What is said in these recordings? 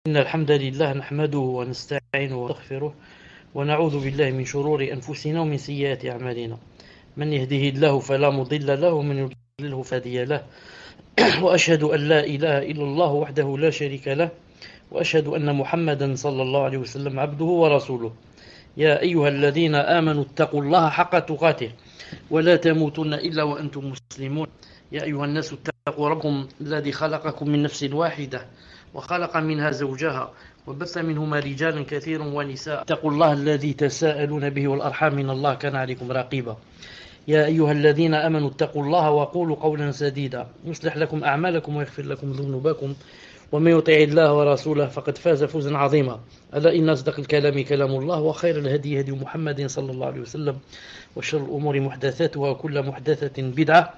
إن الحمد لله نحمده ونستعينه ونستغفره ونعوذ بالله من شرور أنفسنا ومن سيئات أعمالنا من يهده الله فلا مضل له ومن يضلله فلا هادي له وأشهد أن لا إله إلا الله وحده لا شريك له وأشهد أن محمدا صلى الله عليه وسلم عبده ورسوله يا أيها الذين آمنوا اتقوا الله حق تقاته ولا تموتن إلا وأنتم مسلمون يا أيها الناس اتقوا ربكم الذي خلقكم من نفس واحدة وخلق منها زوجها وبث منهما رجالا كثيرا ونساء اتقوا الله الذي تساءلون به والأرحام إن الله كان عليكم رقيبا يا أيها الذين آمنوا اتقوا الله وقولوا قولا سديدا يصلح لكم أعمالكم ويغفر لكم ذنوبكم ومن يطع الله ورسوله فقد فاز فوزا عظيما ألا إن أصدق الكلام كلام الله وخير الهدي هدي محمد صلى الله عليه وسلم وشر الأمور محدثاتها وكل محدثة بدعة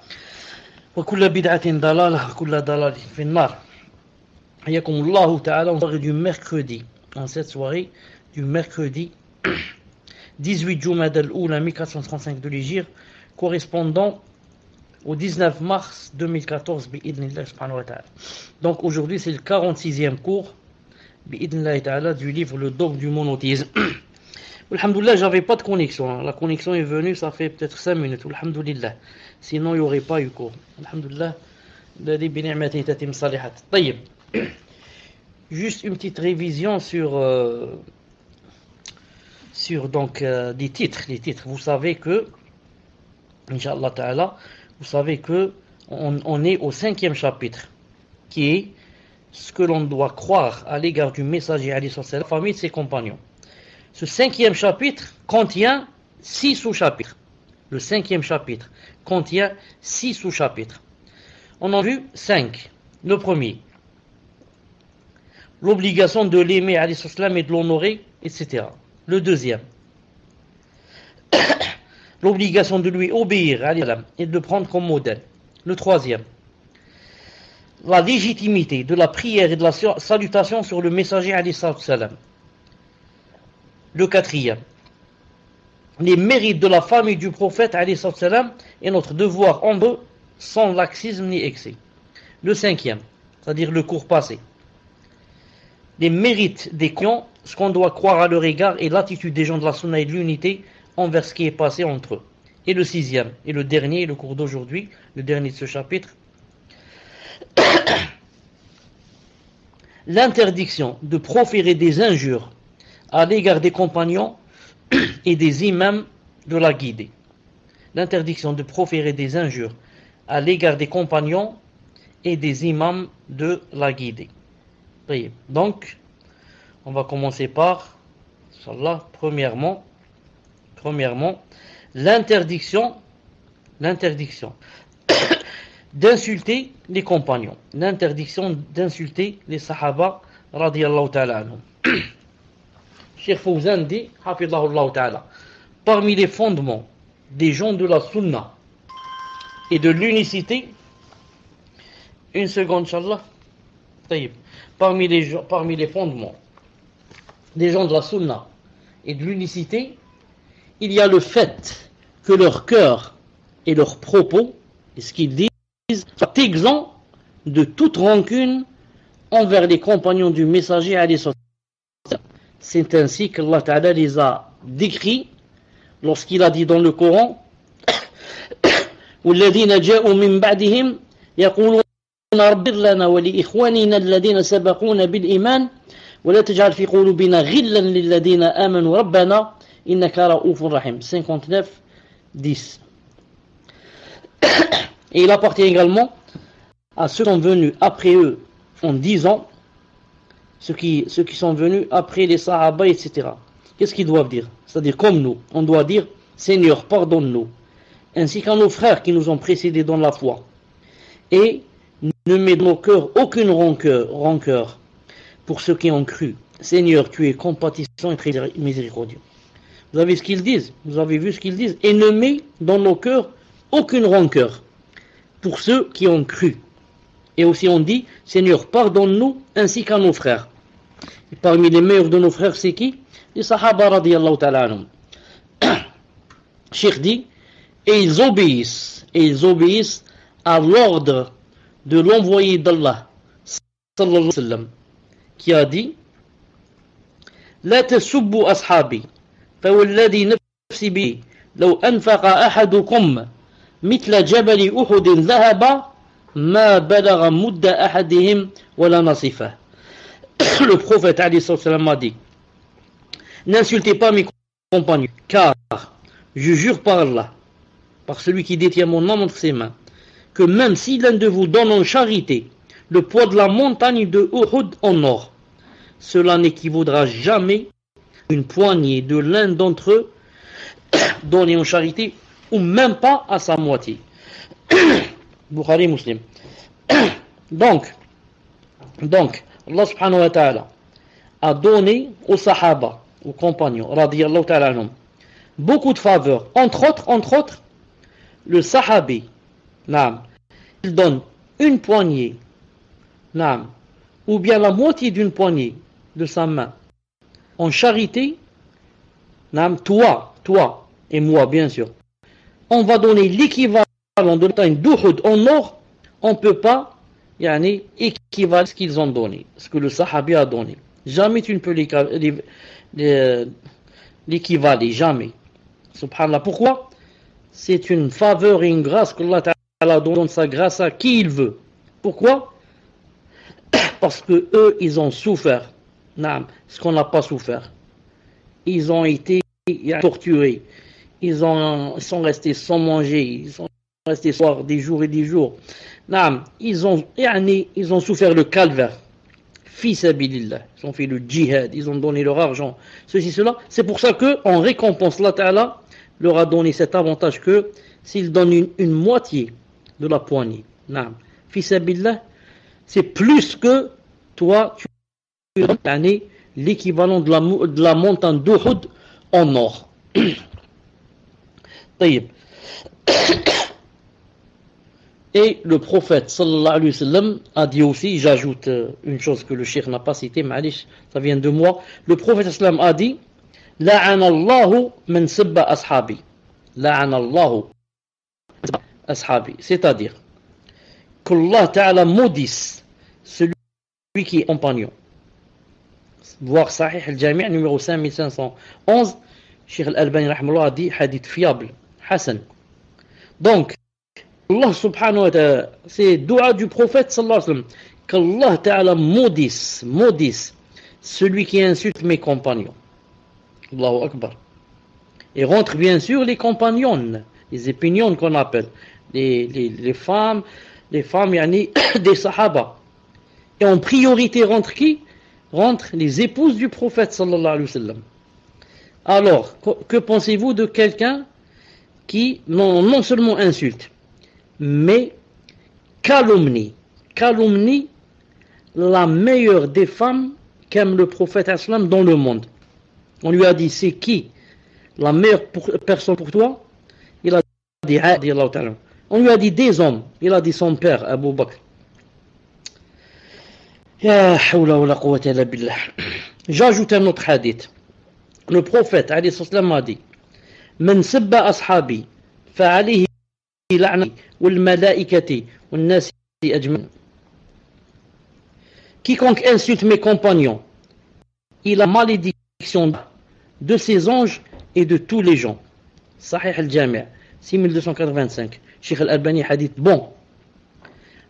وكل بدعة ضلالة وكل ضلالة في النار. حياكم الله تعالى. En soirée du mercredi, en cette soirée du mercredi 18 Jumada al-Oula 1435 de l'Hégire, correspondant au 19 mars 2014 bi'idnillah subhanahu wa ta'ala. Donc aujourd'hui c'est le 46e cours bi'idnillah ta'ala du livre Le dogme du monothéisme. Alhamdoulilah, j'avais pas de connexion. La connexion est venue, ça fait peut-être 5 minutes. Alhamdoulilah. Sinon il n'y aurait pas eu cours. Alhamdoulilah. Juste une petite révision sur donc des titres. Les titres. Vous savez que, Inch'Allah ta'ala, vous savez que on est au 5e chapitre, qui est ce que l'on doit croire à l'égard du messager alayhi salam, la famille de ses compagnons. Ce 5e chapitre contient 6 sous-chapitres. Le 5e chapitre contient 6 sous-chapitres. On en a vu 5. Le premier, l'obligation de l'aimer alayhi salam et de l'honorer, etc. Le deuxième, l'obligation de lui obéir alayhi salam et de le prendre comme modèle. Le troisième, la légitimité de la prière et de la salutation sur le messager alayhi salam. Le quatrième, les mérites de la famille du prophète alayhi salam et notre devoir en eux sans laxisme ni excès. Le cinquième, c'est-à-dire le cours passé, les mérites des croyants, ce qu'on doit croire à leur égard et l'attitude des gens de la sunna et de l'unité envers ce qui est passé entre eux. Et le sixième, et le dernier, le cours d'aujourd'hui, le dernier de ce chapitre, l'interdiction de proférer des injures à l'égard des compagnons et des imams de la guidée. L'interdiction de proférer des injures à l'égard des compagnons et des imams de la guidée. Donc, on va commencer par, Inch'Allah, premièrement, l'interdiction d'insulter les compagnons, l'interdiction d'insulter les sahaba, radiyallahu ta'ala anhum. Cheikh Fawzan dit, hafidhahullah ta'ala, parmi les fondements des gens de la sunna et de l'unicité, une seconde, Inch'Allah, parmi les fondements des gens de la sunna et de l'unicité, il y a le fait que leur cœur et leurs propos, et ce qu'ils disent, soient exempts de toute rancune envers les compagnons du messager alayhi salam. C'est ainsi qu'Allah Ta'ala les a décrits lorsqu'il a dit dans le Coran وَالَّذِينَ جَاءُوا مِن بَعْدِهِمْ يَقُولُونَ رَبِّ لَنَا وَلِإِخْوَانِنَا الَّذِينَ سَبَقُونَا بِالْإِيمَانِ وَلَا تَجْعَلْ فِي قُلُوبِنَا غِلًّا لِلَّذِينَ آمَنُوا رَبَّنَا إِنَّكَ رَءُوفٌ رَحِيمٌ 59, 10. Et il appartient également à ceux qui sont venus après eux en 10 ans, ceux qui sont venus après les Sahaba, etc. Qu'est-ce qu'ils doivent dire? C'est-à-dire comme nous, on doit dire Seigneur, pardonne-nous, ainsi qu'à nos frères qui nous ont précédés dans la foi. Et ne mets dans nos cœurs aucune rancœur pour ceux qui ont cru. Seigneur, tu es compatissant et très miséricordieux. Vous avez ce qu'ils disent? Vous avez vu ce qu'ils disent? Et ne mets dans nos cœurs aucune rancœur pour ceux qui ont cru. Et aussi on dit, Seigneur, pardonne-nous ainsi qu'à nos frères. Et parmi les meilleurs de nos frères, c'est qui? Les Sahaba radiyallahu ta'ala anhum. Cheikh dit, et ils obéissent à l'ordre de l'envoyé d'Allah, sallallahu alayhi wa sallam, qui a dit, لا تسبوا أصحابي فوالذي نفسي به لو أنفق أحدكم مثل جبل أحد ذهب ما بلغ مد أحدهم ولا نصفه. Le prophète alayhi salam a dit: n'insultez pas mes compagnons, car je jure par Allah, par celui qui détient mon âme entre ses mains, que même si l'un de vous donne en charité le poids de la montagne de Uhud en or, cela n'équivaudra jamais à une poignée de l'un d'entre eux donnée en charité, ou même pas à sa moitié. Bukhari Muslim. Donc, Allah subhanahu wa ta'ala a donné aux sahaba, aux compagnons, radiyallahu ta'ala anhum, beaucoup de faveurs. Entre autres, le sahabi, il donne une poignée, ou bien la moitié d'une poignée de sa main en charité. Toi et moi, bien sûr, on va donner l'équivalent de la taille d'Uhud en or. On ne peut pas équivaler ce qu'ils ont donné, ce que le sahabi a donné. Jamais tu ne peux l'équivaler, jamais. Subhanallah. Pourquoi? C'est une faveur et une grâce que Allah Ta'ala donne sa grâce à qui il veut. Pourquoi? Parce que eux, ils ont souffert ce qu'on n'a pas souffert. Ils ont été torturés. Ils sont restés sans manger. Ils sont restés soir des jours et des jours. Ils ont souffert le calvaire. Fils Abilillah. Ils ont fait le djihad. Ils ont donné leur argent. Ceci, cela. C'est pour ça qu'en récompense, Allah Ta'ala leur a donné cet avantage que s'ils donnent une moitié de la poignée. Fils Abilillah, c'est plus que toi, tu donnes l'équivalent de la montagne d'Uhud en or. Et le prophète sallallahu alayhi wa sallam a dit aussi, j'ajoute une chose que le cheikh n'a pas cité, ma'alish, ça vient de moi. Le prophète sallallahu alayhi wa sallam a dit: la'ana Allahu man sabba ashabi. La'ana Allahu ashabi. C'est-à-dire qu'Allah Ta'ala maudisse celui qui est compagnon. Voir Sahih al-Jami' numéro 5511, Cheikh Al-Albani rahimahullah a dit hadith fiable, Hassan. Donc, Allah subhanahu wa ta'ala, c'est dua du prophète sallallahu alayhi wa sallam, qu'Allah ta'ala maudisse celui qui insulte mes compagnons. Allahu Akbar. Et rentre bien sûr les compagnons, les épignones qu'on appelle, les femmes des sahaba. Et en priorité rentre qui? Rentre les épouses du prophète sallallahu alayhi wa sallam. Alors, que pensez-vous de quelqu'un qui non seulement insulte, mais calomnie la meilleure des femmes qu'aime le prophète sallam dans le monde? On lui a dit: c'est qui la meilleure personne pour toi? Il a dit: on lui a dit des hommes. Il a dit son père, Abu Bakr. Ya hawla wa la quwwata illa billah. J'ajoute un autre hadith. Le prophète alayhi salam a dit: man sabba ashabi fa alayhi la'nati wal malaikati wan nasi ajma'in. Quiconque insulte mes compagnons, il a malédiction de ses anges et de tous les gens. Sahih al-Jami' 6285. Cheikh Al-Albani hadith bon.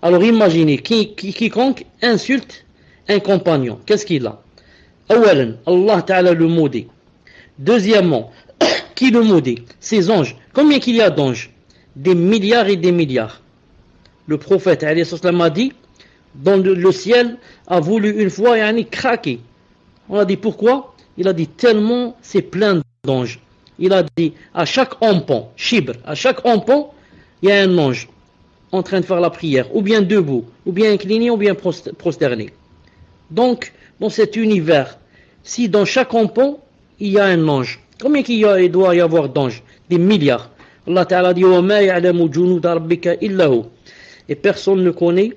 Alors imaginez, quiconque insulte un compagnon, qu'est-ce qu'il a? Awalan, Allah Ta'ala le maudit. Deuxièmement, qui le maudit? Ses anges. Combien qu'il y a d'anges? Des milliards et des milliards. Le prophète alayhi salam a dit: dans le ciel a voulu une fois craquer. On a dit pourquoi? Il a dit tellement c'est plein d'anges. Il a dit à chaque empan, shibr, à chaque empan, il y a un ange en train de faire la prière, ou bien debout, ou bien incliné, ou bien prosterné. Donc, dans cet univers, si dans chaque empan, il y a un ange, combien il doit y avoir d'anges? Des milliards. Allah Ta'ala dit: et personne ne connaît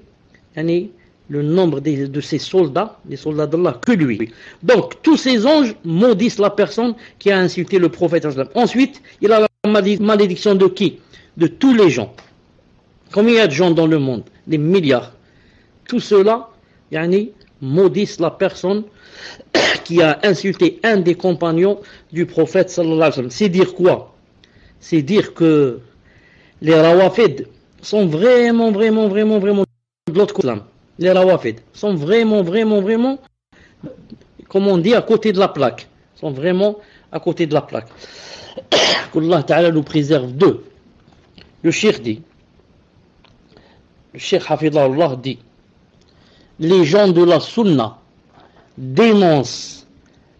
le nombre de ces soldats, des soldats d'Allah, que lui. Donc, tous ces anges maudissent la personne qui a insulté le prophète. Ensuite, il a la malédiction de qui? De tous les gens. Combien il y a de gens dans le monde? Des milliards. Tout cela, maudissent la personne qui a insulté un des compagnons du prophète sallallahu alayhi wa sallam. C'est dire quoi? C'est dire que les Rawafid sont vraiment de l'autre côté. Les Rawafid sont vraiment, comme on dit, à côté de la plaque. Sont vraiment à côté de la plaque. Qu'Allah Ta'ala nous préserve d'eux. Le Cheikh dit, le Cheikh Hafidahullah dit, les gens de la Sunna dénoncent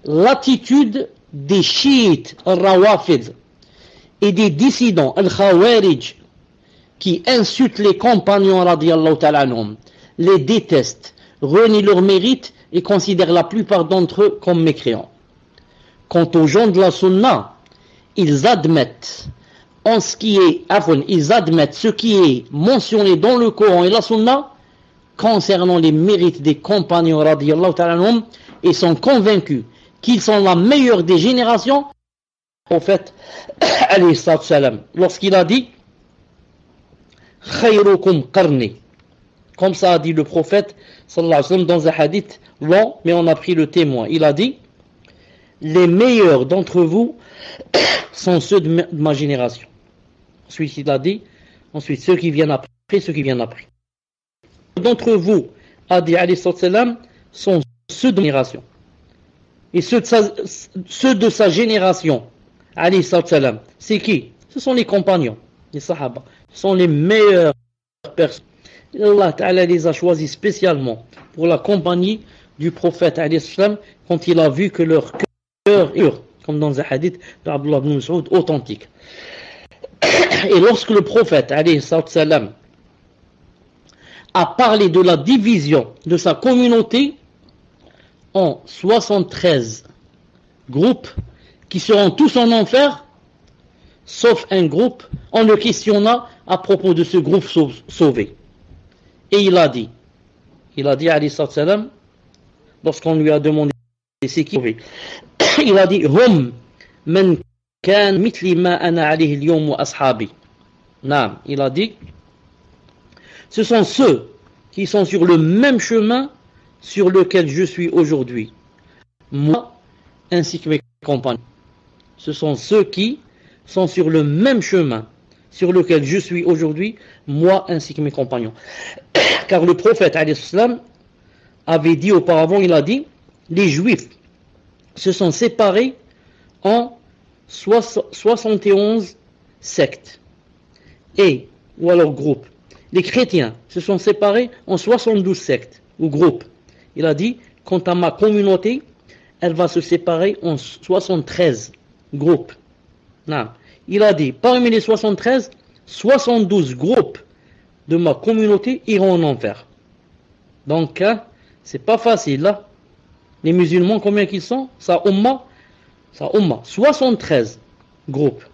l'attitude des chiites al-Rawafid et des dissidents al-Khawarij qui insultent les compagnons radiyallahu ta'ala anhum, les détestent, renient leur mérite et considèrent la plupart d'entre eux comme mécréants. Quant aux gens de la Sunna, ils admettent ce qui est mentionné dans le Coran et la Sunna concernant les mérites des compagnons radiyallahu ta'ala anhum et sont convaincus qu'ils sont la meilleure des générations. Au fait, alayhi salam, lorsqu'il a dit khayrukum qarni, comme ça a dit le prophète sallallahu alayhi wa sallam dans un hadith long, mais on a pris le témoin. Il a dit les meilleurs d'entre vous sont ceux de ma génération. Ensuite il a dit ceux qui viennent après, d'entre vous, a dit alayhi salam, sont ceux de ma génération. Et ceux de sa génération, alayhi salam, c'est qui? Ce sont les compagnons, les sahaba. Ce sont les meilleures personnes. Allah Ta'ala les a choisis spécialement pour la compagnie du prophète alayhi salam quand il a vu que leur cœur est dur, comme dans un hadith d'Abdullah ibn Mas'ud authentique. Et lorsque le prophète alayhi salam a parlé de la division de sa communauté en 73 groupes qui seront tous en enfer, sauf un groupe, on le questionna à propos de ce groupe sauvé. Et il a dit alayhi salam, lorsqu'on lui a demandé c'est qui sauvé, il a dit hum man kan mithli ma ana alayhi al-yawm wa ashabi. Naam, il a dit ce sont ceux qui sont sur le même chemin sur lequel je suis aujourd'hui, moi ainsi que mes compagnons. Ce sont ceux qui sont sur le même chemin sur lequel je suis aujourd'hui, moi ainsi que mes compagnons. Car le prophète alayhi salam avait dit auparavant, il a dit les juifs se sont séparés en 71 sectes ou alors groupes. Les chrétiens se sont séparés en 72 sectes ou groupes. Il a dit, quant à ma communauté, elle va se séparer en 73 groupes. Non. Il a dit, parmi les 73, 72 groupes de ma communauté iront en enfer. Donc, c'est pas facile, là. Les musulmans, combien qu'ils sont? Ça umma, 73 groupes.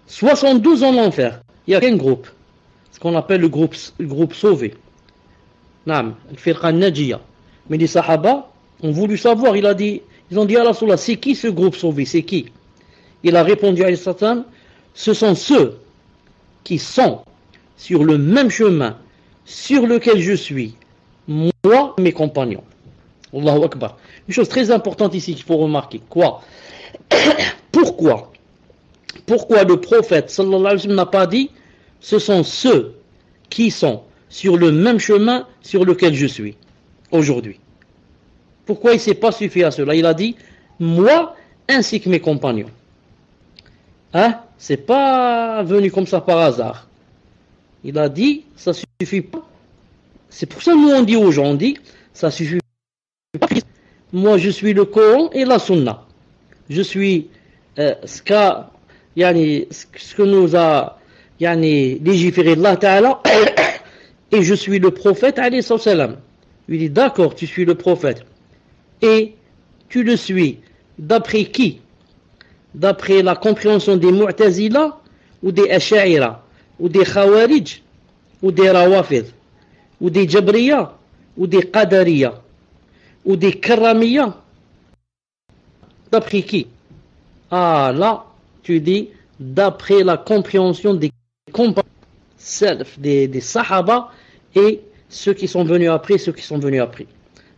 72 en enfer. Il n'y a qu'un groupe. Ce qu'on appelle le groupe sauvé. Naam, al-firqa al-najiyya. Mais les sahaba ont voulu savoir, ils ont dit à Rasulullah, c'est qui ce groupe sauvé? C'est qui? Il a répondu à Satan, ce sont ceux qui sont sur le même chemin sur lequel je suis, moi et mes compagnons. Allahu Akbar. Une chose très importante ici qu'il faut remarquer. Quoi? Pourquoi le prophète sallallahu alayhi wa sallam n'a pas dit ce sont ceux qui sont sur le même chemin sur lequel je suis aujourd'hui? Pourquoi il ne s'est pas suffi à cela? Il a dit moi ainsi que mes compagnons. C'est pas venu comme ça par hasard. Il a dit ça suffit pas. C'est pour ça que nous on dit aux gens, on dit ça suffit pas. Moi je suis le Coran et la Sunna. Je suis ce que nous a légiféré Allah Ta'ala et je suis le prophète alayhi salam. Il dit d'accord, tu suis le prophète et tu le suis d'après qui? D'après la compréhension des Mu'tazila ou des Ash'ira ou des Khawarij ou des Rawafid ou des Jabriya ou des Qadariya ou des Karamiya? D'après qui? Là, tu dis d'après la compréhension des compagnons, des Sahaba et ceux qui sont venus après,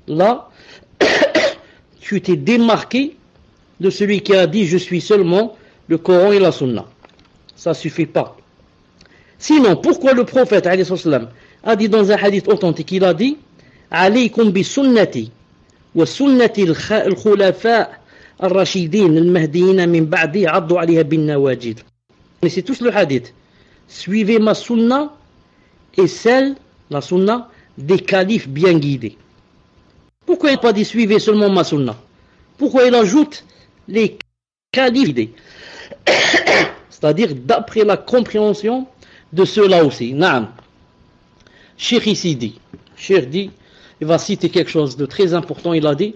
Là, tu t'es démarqué de celui qui a dit je suis seulement le Coran et la Sunna. Ça ne suffit pas. Sinon, pourquoi le prophète alayhi salam a dit dans un hadith authentique, il a dit alaykum bi sunnati wa sunnati al-khulafa al-rashidin al-mahdiyin min ba'di addu alayha bin nawajid. Mais c'est tous le hadith. Suivez ma sunna et celle, la sunna, des califes bien guidés. Pourquoi il n'a pas dit suivez seulement ma sunna? Pourquoi il ajoute les califes guidés? C'est-à-dire d'après la compréhension de ceux-là aussi. Naam. Cheikh ici dit, Cheikh dit, il va citer quelque chose de très important, il a dit,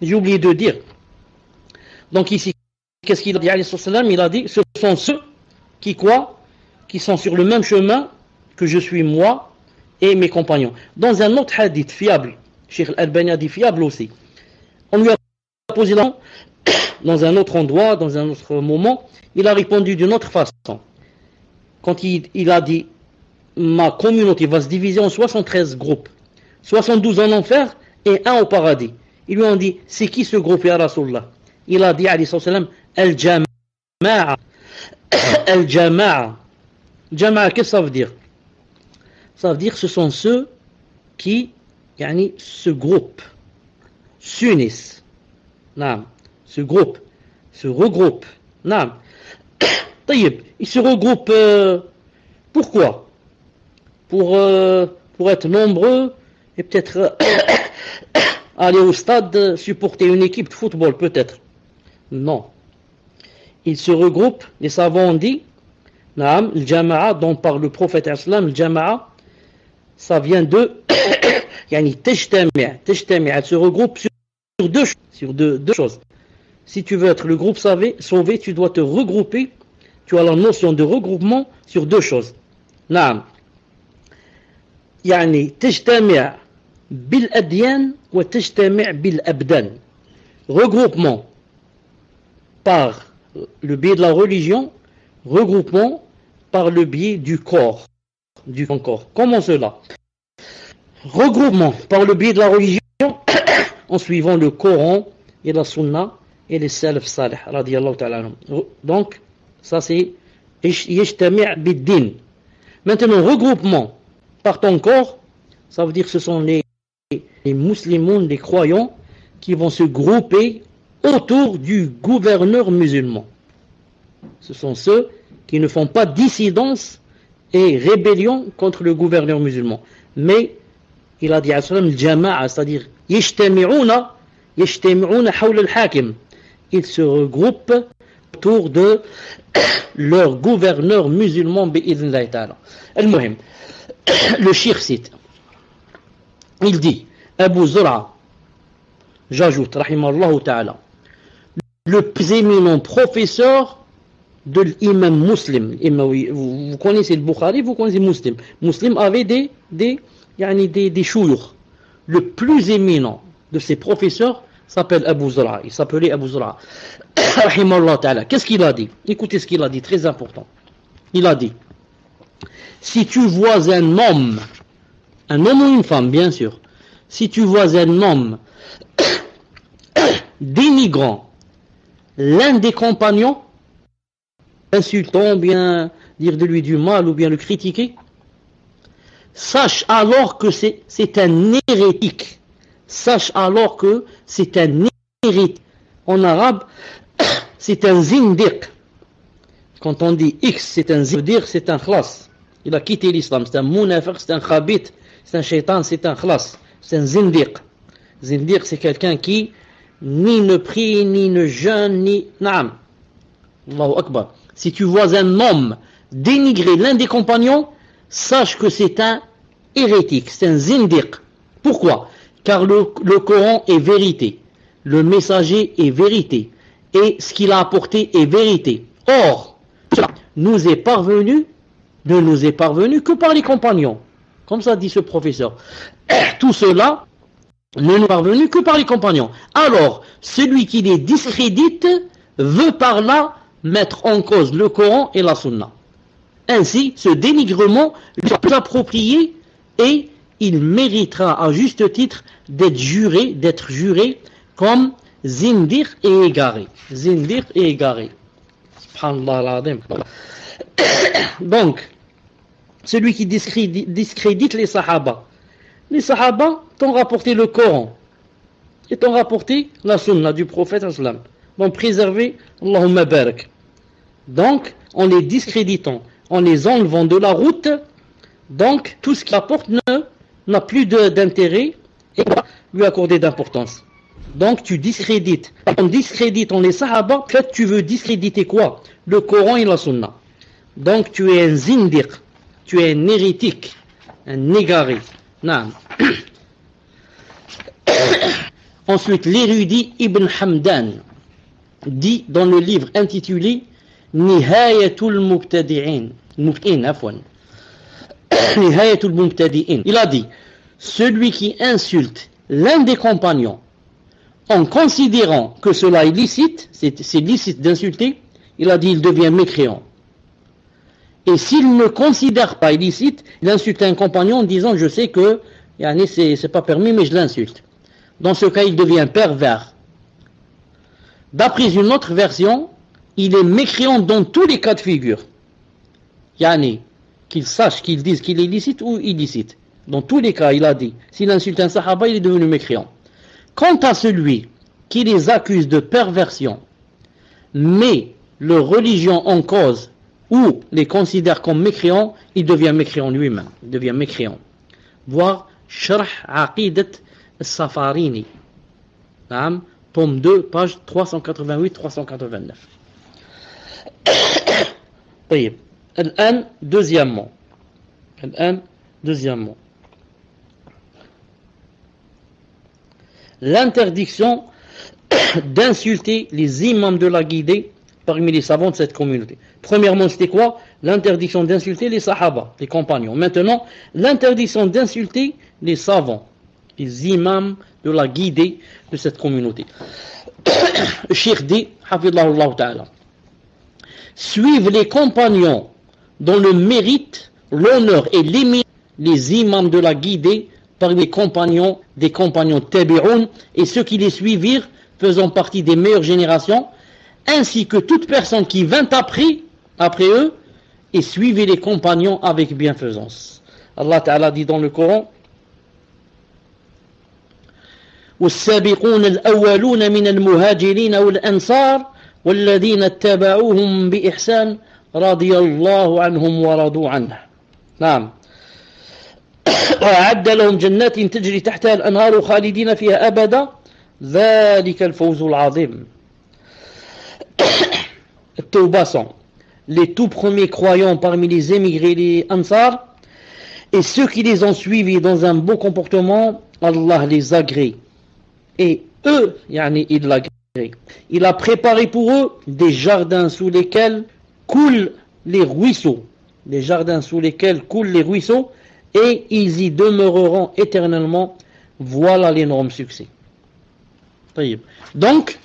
j'ai oublié de dire, donc ici, qu'est-ce qu'il a dit alayhi salam? Il a dit, ce sont ceux qui quoi? Qui sont sur le même chemin que je suis moi et mes compagnons. Dans un autre hadith fiable, Cheikh Al-Albani a dit fiable aussi, on lui a posé la dans un autre endroit, dans un autre moment, il a répondu d'une autre façon. Quand il a dit, ma communauté va se diviser en 73 groupes, 72 en enfer et un au paradis. Ils lui ont dit, c'est qui ce groupe, ya Rasulallah? Il a dit, alayhi salam, Al-Jama'a. Al-Jama'a. Jama'a, qu'est-ce que ça veut dire? Ça veut dire, ce sont ceux qui, ce groupe, s'unissent. Naam. Ce groupe se regroupe. Naam. Taïb, il se regroupe pourquoi? Pour être nombreux et peut-être aller au stade supporter une équipe de football peut-être. Non. Ils se regroupent, les savants ont dit, Naam, le Jama'a dont parle le prophète islam, le Jama'a, ça vient de Tajtami', elle se regroupe sur deux choses. Si tu veux être le groupe sauvé, tu dois te regrouper. Tu as la notion de regroupement sur deux choses. Naam. تجتمع بالأديان وتجتمع بالأبدان. Regroupement par le biais de la religion, regroupement par le biais du corps. Comment cela? Regroupement par le biais de la religion en suivant le Coran et la Sunna et les salaf salih radiyallahu ta'ala anhum. Donc ça c'est yajtami' bid-din. Maintenant regroupement par ton corps, ça veut dire que ce sont les musulmans, les croyants qui vont se grouper autour du gouverneur musulman. Ce sont ceux qui ne font pas dissidence et rébellion contre le gouverneur musulman. Mais il a dit al-jama'a, c'est-à-dire yajtami'una hawla al-hakim. Ils se regroupent autour de leur gouverneur musulman bi'idhnillahi ta'ala. Al-muhim, le cheikh cite, il dit Abu Zur'a, j'ajoute rahimallahu ta'ala, le plus éminent professeur de l'imam Muslim. Vous connaissez le Bukhari, vous connaissez Muslim. Muslim avait des chouyurs. Le plus éminent de ses professeurs s'appelle Abu Zur'a. Il s'appelait Abu Zur'a. Rahimallahu ta'ala. Qu'est-ce qu'il a dit? Écoutez ce qu'il a dit, très important. Il a dit, si tu vois un homme ou une femme, bien sûr, si tu vois un homme dénigrant l'un des compagnons, insultant, bien dire de lui du mal ou bien le critiquer, sache alors que c'est un hérétique. Sache alors que c'est un hérétique. En arabe, c'est un zindiq. Quand on dit X, c'est un zindiq, c'est un khlas. Il a quitté l'islam. C'est un munafiq, c'est un khabit, c'est un shaitan, c'est un khlas. C'est un zindiq. Zindiq, c'est quelqu'un qui ni ne prie, ni ne jeûne, ni... Naam. Allahu Akbar. Si tu vois un homme dénigrer l'un des compagnons, sache que c'est un hérétique, c'est un zindiq. Pourquoi? Car le Coran est vérité, le messager est vérité, et ce qu'il a apporté est vérité. Or, cela ne nous est parvenu que par les compagnons. Comme ça dit ce professeur. Tout cela ne nous est parvenu que par les compagnons. Alors, celui qui les discrédite veut par là mettre en cause le Coran et la Sunna. Ainsi, ce dénigrement lui est plus approprié et il méritera à juste titre d'être juré comme zindir et égaré. Zindir et égaré. Subhanallah al-Azim. Donc, celui qui discrédite les Sahaba. Les Sahaba t'ont rapporté le Coran et t'ont rapporté la Sunna du prophète sallam. T'ont préservé Allahumma barak. Donc, en les discréditant, en les enlevant de la route, donc tout ce qu'il apporte n'a plus d'intérêt et va lui accorder d'importance. Donc tu discrédites. En discréditant les Sahaba, en fait tu veux discréditer quoi? Le Coran et la Sunna. Donc tu es un zindir, tu es un hérétique, un égaré. Non. Ensuite, l'érudit Ibn Hamdan dit dans le livre intitulé Nihayatul Mubtadi'in. Nihayatul Mubtadi'in. Il a dit, celui qui insulte l'un des compagnons en considérant que cela est licite, c'est licite d'insulter, il a dit il devient mécréant. Et s'il ne considère pas illicite, il insulte un compagnon en disant je sais que c'est pas permis mais je l'insulte. Dans ce cas il devient pervers. D'après une autre version, il est mécréant dans tous les cas de figure. Qu'il sache, qu'il dise qu'il est licite ou illicite. Dans tous les cas, il a dit, s'il insulte un sahaba, il est devenu mécréant. Quant à celui qui les accuse de perversion, mais leur religion en cause, ou les considère comme mécréants, il devient mécréant lui-même. Il devient mécréant. Voir Sharh Aqidat al-Safarini. Tome 2, page 388-389. طيب. الآن deuxièmement. L'interdiction d'insulter les imams de la guidée parmi les savants de cette communauté. Premièrement, c'était quoi? L'interdiction d'insulter les sahaba, les compagnons. Maintenant, l'interdiction d'insulter les savants, les imams de la guidée de cette communauté. Le cheikh dit, hafidhahullah ta'ala, suivent les compagnons dont le mérite, l'honneur et l'émir, les imams de la guidée parmi les compagnons, des compagnons tabi'un et ceux qui les suivirent faisant partie des meilleures générations, ainsi que toute personne qui vint après eux et suivait les compagnons avec bienfaisance. Allah Ta'ala dit dans le Coran والسابقون الأولون من المهاجرين والأنصار والذين اتبعوهم بإحسان رضي الله عنهم ورضوا عنه. نعم. وأعد لهم جنات تجري تحتها الأنهار خالدين فيها أبدا ذلك الفوز العظيم. Tawbah 100. Les tout premiers croyants parmi les émigrés, les Ansar, et ceux qui les ont suivis dans un beau comportement, Allah les agrée. Et eux, il l'agrée. Il a préparé pour eux des jardins sous lesquels coulent les ruisseaux. Des jardins sous lesquels coulent les ruisseaux, et ils y demeureront éternellement. Voilà l'énorme succès. Donc,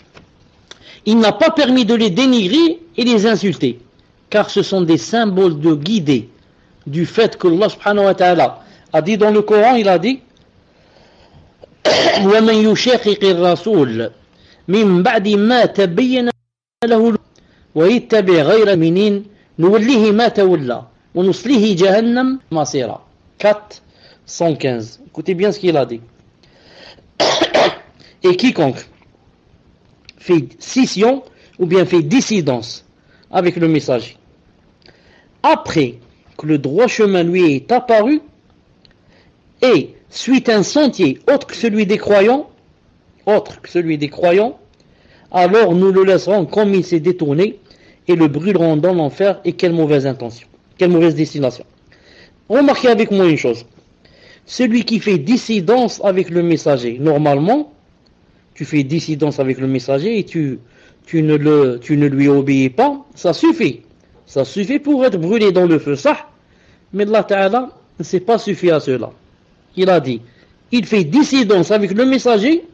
il n'a pas permis de les dénigrer et les insulter, car ce sont des symboles de guidée du fait que Allah subhanahu wa ta'ala a dit dans le Coran, il a dit وَمَنْ يُشَاقِقِ الرَّسُولِ مِنْ بَعْدِ مَا تَبَيَّنَ لَهُ وَيَتَّبِعْ غَيْرَ الْمُؤْمِنِينَ نُوَلِّهِ مَا تَوَلَّى وَنُصْلِهِ جَهَنَّمَ مَصِيرًا. 4:115. Écoutez bien ce qu'il a dit. Et quiconque fait scission ou bien fait dissidence avec le messager, après que le droit chemin lui est apparu et suit un sentier autre que celui des croyants, alors nous le laisserons comme il s'est détourné et le brûlerons dans l'enfer. Et quelle mauvaise intention, quelle mauvaise destination. Remarquez avec moi une chose, celui qui fait dissidence avec le messager, normalement tu fais dissidence avec le messager et tu ne lui obéis pas, ça suffit pour être brûlé dans le feu, ça. Mais Allah Ta'ala ne s'est pas suffi à cela. Il a dit, il fait dissidence avec le messager,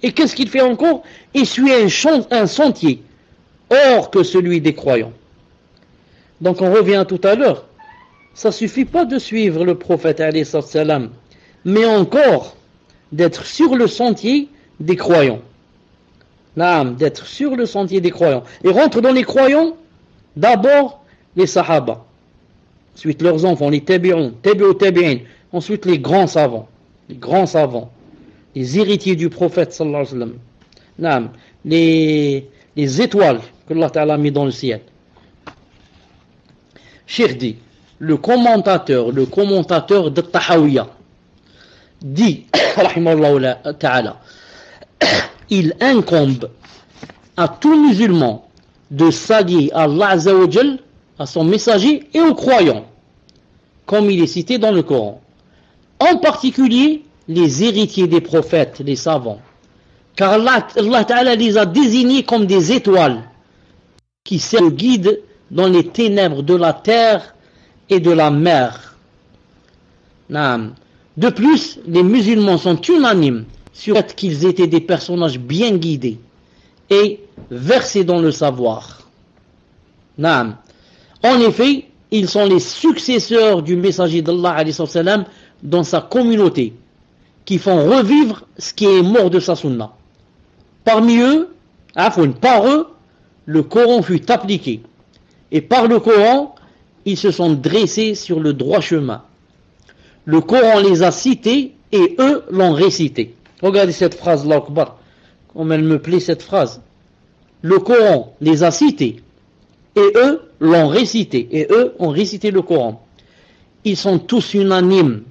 et qu'est-ce qu'il fait encore? Il suit un sentier hors que celui des croyants. Donc on revient tout à l'heure, ça suffit pas de suivre le prophète alayhi salam mais encore d'être sur le sentier des croyants. Naam, d'être sur le sentier des croyants. Et rentre dans les croyants, d'abord les sahaba, ensuite leurs enfants, les tabi'un, tabi'in, ensuite les grands savants, les héritiers du prophète sallallahu alayhi wa sallam. Naam, les étoiles que Allah Ta'ala a mis dans le ciel. Cheikh dit, le commentateur de Tahawiyya dit, rahimahullah ta'ala, il incombe à tout musulman de s'allier à Allah Azza wa Jal, à son messager et aux croyants, comme il est cité dans le Coran. En particulier, les héritiers des prophètes, les savants. Car Allah Ta'ala les a désignés comme des étoiles qui servent de guide dans les ténèbres de la terre et de la mer. De plus, les musulmans sont unanimes sur le fait qu'ils étaient des personnages bien guidés et versés dans le savoir. En effet, ils sont les successeurs du messager d'Allah alayhi salam dans sa communauté, qui font revivre ce qui est mort de sa sunna. Parmi eux, par eux, le Coran fut appliqué. Et par le Coran, ils se sont dressés sur le droit chemin. Le Coran les a cités et eux l'ont récité. Regardez cette phrase là, comme elle me plaît cette phrase. Le Coran les a cités et eux l'ont récité. Et eux ont récité le Coran. Ils sont tous unanimes,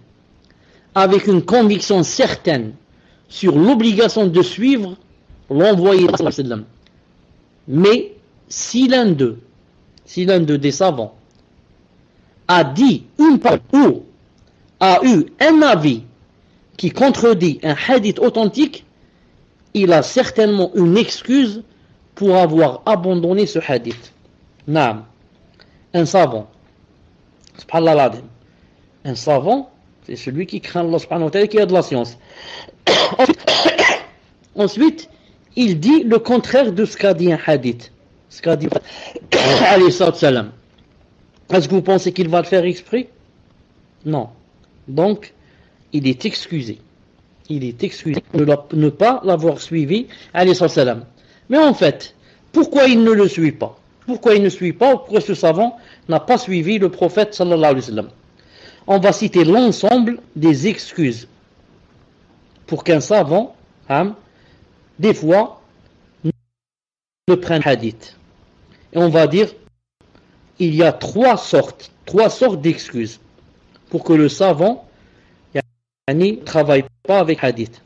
avec une conviction certaine sur l'obligation de suivre l'envoyé. Mais si l'un d'eux des savants a dit une parole ou a eu un avis qui contredit un hadith authentique, il a certainement une excuse pour avoir abandonné ce hadith. Naam, un savant, subhanallah, un savant, c'est celui qui craint Allah subhanahu wa ta'ala, qui a de la science. Ensuite, il dit le contraire de ce qu'a dit un hadith. Ce qu'a dit alayhi salam. Est-ce que vous pensez qu'il va le faire exprès? Non. Donc, il est excusé. Il est excusé de ne pas l'avoir suivi, alayhi salam. Mais en fait, pourquoi il ne le suit pas? Pourquoi il ne suit pas? Pourquoi ce savant n'a pas suivi le prophète sallallahu alayhi wa sallam? On va citer l'ensemble des excuses pour qu'un savant, des fois, ne prenne hadith. Et on va dire, il y a trois sortes d'excuses pour que le savant ne travaille pas avec hadith.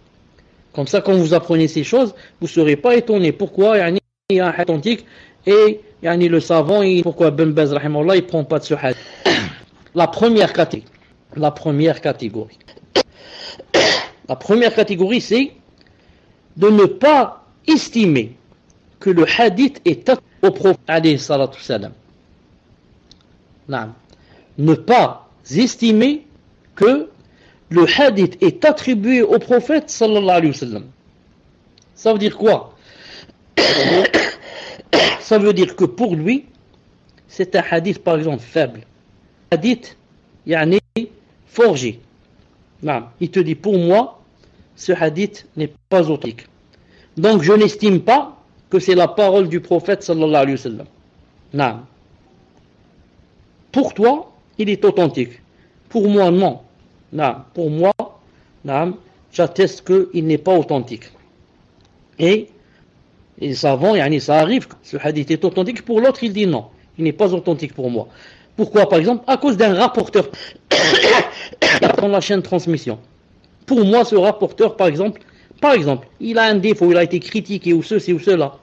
Comme ça, quand vous apprenez ces choses, vous ne serez pas étonné. Pourquoi il y a un hadith authentique et le savant, pourquoi Ben Baz rahimahullah, il ne prend pas de ce hadith. La première catégorie, c'est de ne pas estimer que le hadith est au prophète alayhi salatu salam. Ne pas estimer que le hadith est attribué au prophète sallallahu alayhi wa sallam. Ça veut dire quoi? Ça veut dire que pour lui, c'est un hadith par exemple faible. Hadith, forgé. Il te dit, pour moi, ce hadith n'est pas authentique. Donc je n'estime pas que c'est la parole du prophète sallallahu alayhi wa sallam. Pour toi, il est authentique. Pour moi, non. Pour moi, j'atteste qu'il n'est pas authentique. Et les savants, ça arrive, ce hadith est authentique. Pour l'autre, il dit non, il n'est pas authentique pour moi. Pourquoi, par exemple? À cause d'un rapporteur dans la chaîne de transmission. Pour moi, ce rapporteur, par exemple, il a un défaut, il a été critiqué, ou ceci ou cela,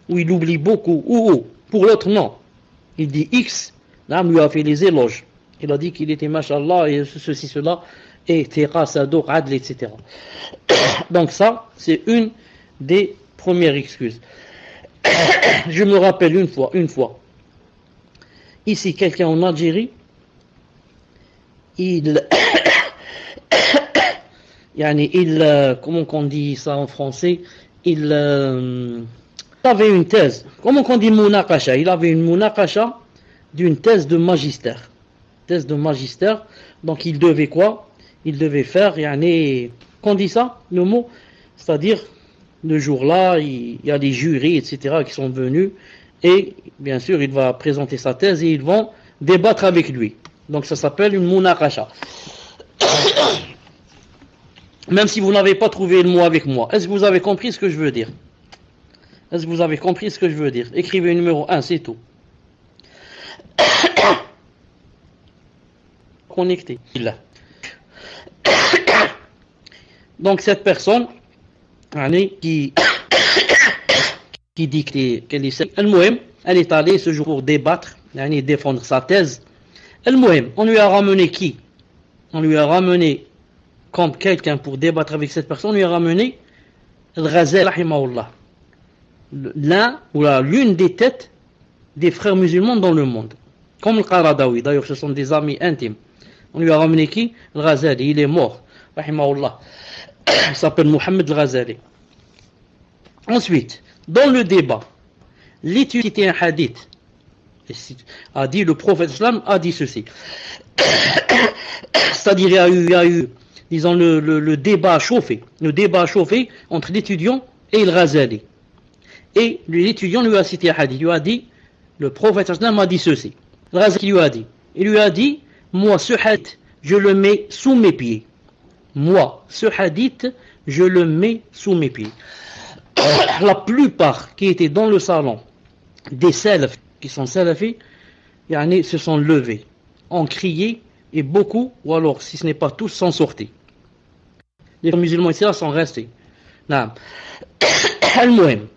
ou il oublie beaucoup, ou pour l'autre, non. Il dit X, lui a fait les éloges. Il a dit qu'il était mashallah, et ceci, cela, et tera, sado, adl, etc. Donc ça, c'est une des premières excuses. Je me rappelle une fois, ici, quelqu'un en Algérie, comment on dit ça en français, il avait une thèse, comment on dit munaqasha, il avait une munaqasha d'une thèse de magistère, donc il devait quoi? il devait faire, qu'on dit ça, le mot, c'est-à-dire, le jour-là, il y a des jurys, etc., qui sont venus, et bien sûr, il va présenter sa thèse et ils vont débattre avec lui. Donc ça s'appelle une munaqasha. Même si vous n'avez pas trouvé le mot avec moi, est-ce que vous avez compris ce que je veux dire? Est-ce que vous avez compris ce que je veux dire? Écrivez numéro 1, c'est tout. Connecté. Donc cette personne qui dit qu'elle elle est allée ce jour pour débattre, défendre sa thèse. On lui a ramené qui? On lui a ramené comme quelqu'un pour débattre avec cette personne, on lui a ramené Al-Ghazali, rahimahullah, l'une des têtes des frères musulmans dans le monde, comme le Qaradawi. D'ailleurs, ce sont des amis intimes. On lui a ramené qui? Al-Ghazali, il est mort, rahimahullah. Il s'appelle Mohammed Al-Ghazali. Ensuite, dans le débat, l'étude était un hadith. A dit le prophète islam a dit ceci. C'est-à-dire il y a eu disons le débat chauffé. Le débat chauffé entre l'étudiant et le Ghazali. Et l'étudiant lui a cité un hadith. Il lui a dit, le prophète islam a dit ceci. Le Ghazali lui a dit, il lui a dit, moi ce hadith, je le mets sous mes pieds. Moi, ce hadith, je le mets sous mes pieds. La plupart qui étaient dans le salon des salafs, qui sont salafis, se sont levés, ont crié, et beaucoup, ou alors si ce n'est pas tous, sont sortis. Les musulmans ici sont restés. Al-Muhim.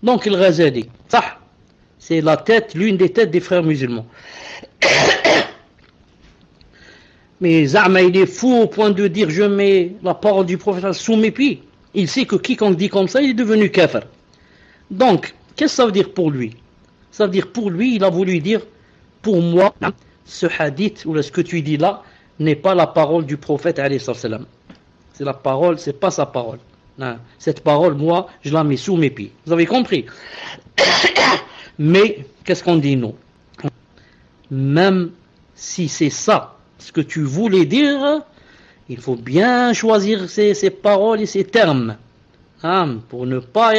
Donc il Ghazali, ça, c'est la tête, l'une des têtes des frères musulmans. Mais Zama, il est fou au point de dire je mets la parole du prophète sous mes pieds. Il sait que quiconque dit comme ça, il est devenu kafir. Donc, qu'est-ce que ça veut dire pour lui? Ça veut dire pour lui, il a voulu dire, pour moi, ce hadith, ou ce que tu dis là, n'est pas la parole du prophète, alayhi salam. C'est la parole, c'est pas sa parole. Cette parole, moi, je la mets sous mes pieds. Vous avez compris? Mais, qu'est-ce qu'on dit nous? Même si c'est ça, ce que tu voulais dire, il faut bien choisir ces paroles et ces termes. Pour ne pas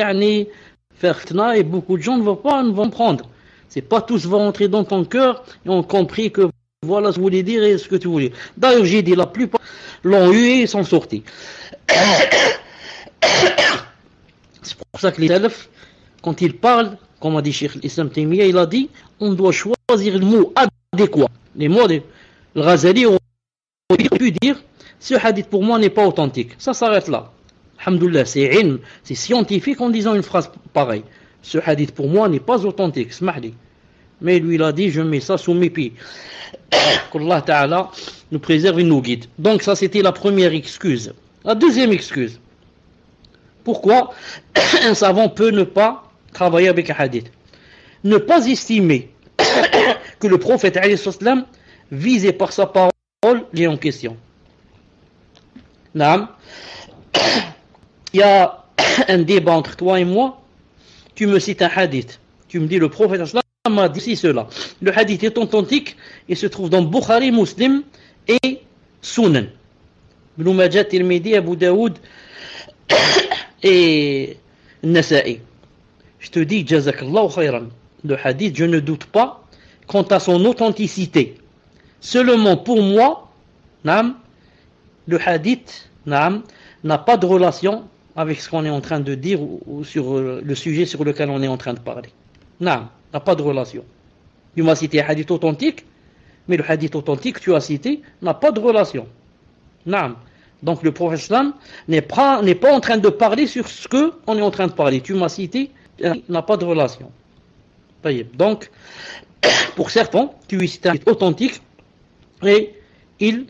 faire fitna, et beaucoup de gens ne vont prendre. C'est pas tous vont entrer dans ton cœur et ont compris que voilà ce que vous voulez dire et ce que tu voulais. D'ailleurs, j'ai dit, la plupart l'ont eu et sont sortis. C'est pour ça que les salafs, quand ils parlent, comme a dit Cheikh Islam Taymiyyah, il a dit, on doit choisir le mot adéquat. Les mots de le Ghazali ont pu dire, ce hadith pour moi n'est pas authentique. Ça s'arrête là. Alhamdoulilah, c'est scientifique en disant une phrase pareille. Ce hadith pour moi n'est pas authentique, smahli. Mais lui il a dit, je mets ça sous mes pieds. Qu'Allah Ta'ala nous préserve et nous guide. Donc ça c'était la première excuse. La deuxième excuse. Pourquoi un savant peut ne pas travailler avec un hadith? Ne pas estimer que le prophète alayhi salam visait par sa parole les en question. Naam. Il y a un débat entre toi et moi. Tu me cites un hadith. Tu me dis le prophète m'a dit cela. Le hadith est authentique et se trouve dans Bukhari, Muslim et Sunan. Ibn Majah, Tirmidhi, Abu Daoud et Nasa'i. Je te dis, Jazakallahu khayran. Le hadith, je ne doute pas quant à son authenticité. Seulement pour moi, le hadith n'a pas de relation avec ce qu'on est en train de dire ou sur le sujet sur lequel on est en train de parler. Non, n'a pas de relation. Tu m'as cité un hadith authentique, mais le hadith authentique que tu as cité n'a pas de relation. Non. Donc le prophète islam n'est pas en train de parler sur ce qu'on est en train de parler. Tu m'as cité, n'a pas de relation. Donc, pour certains, tu es cité un hadith authentique et il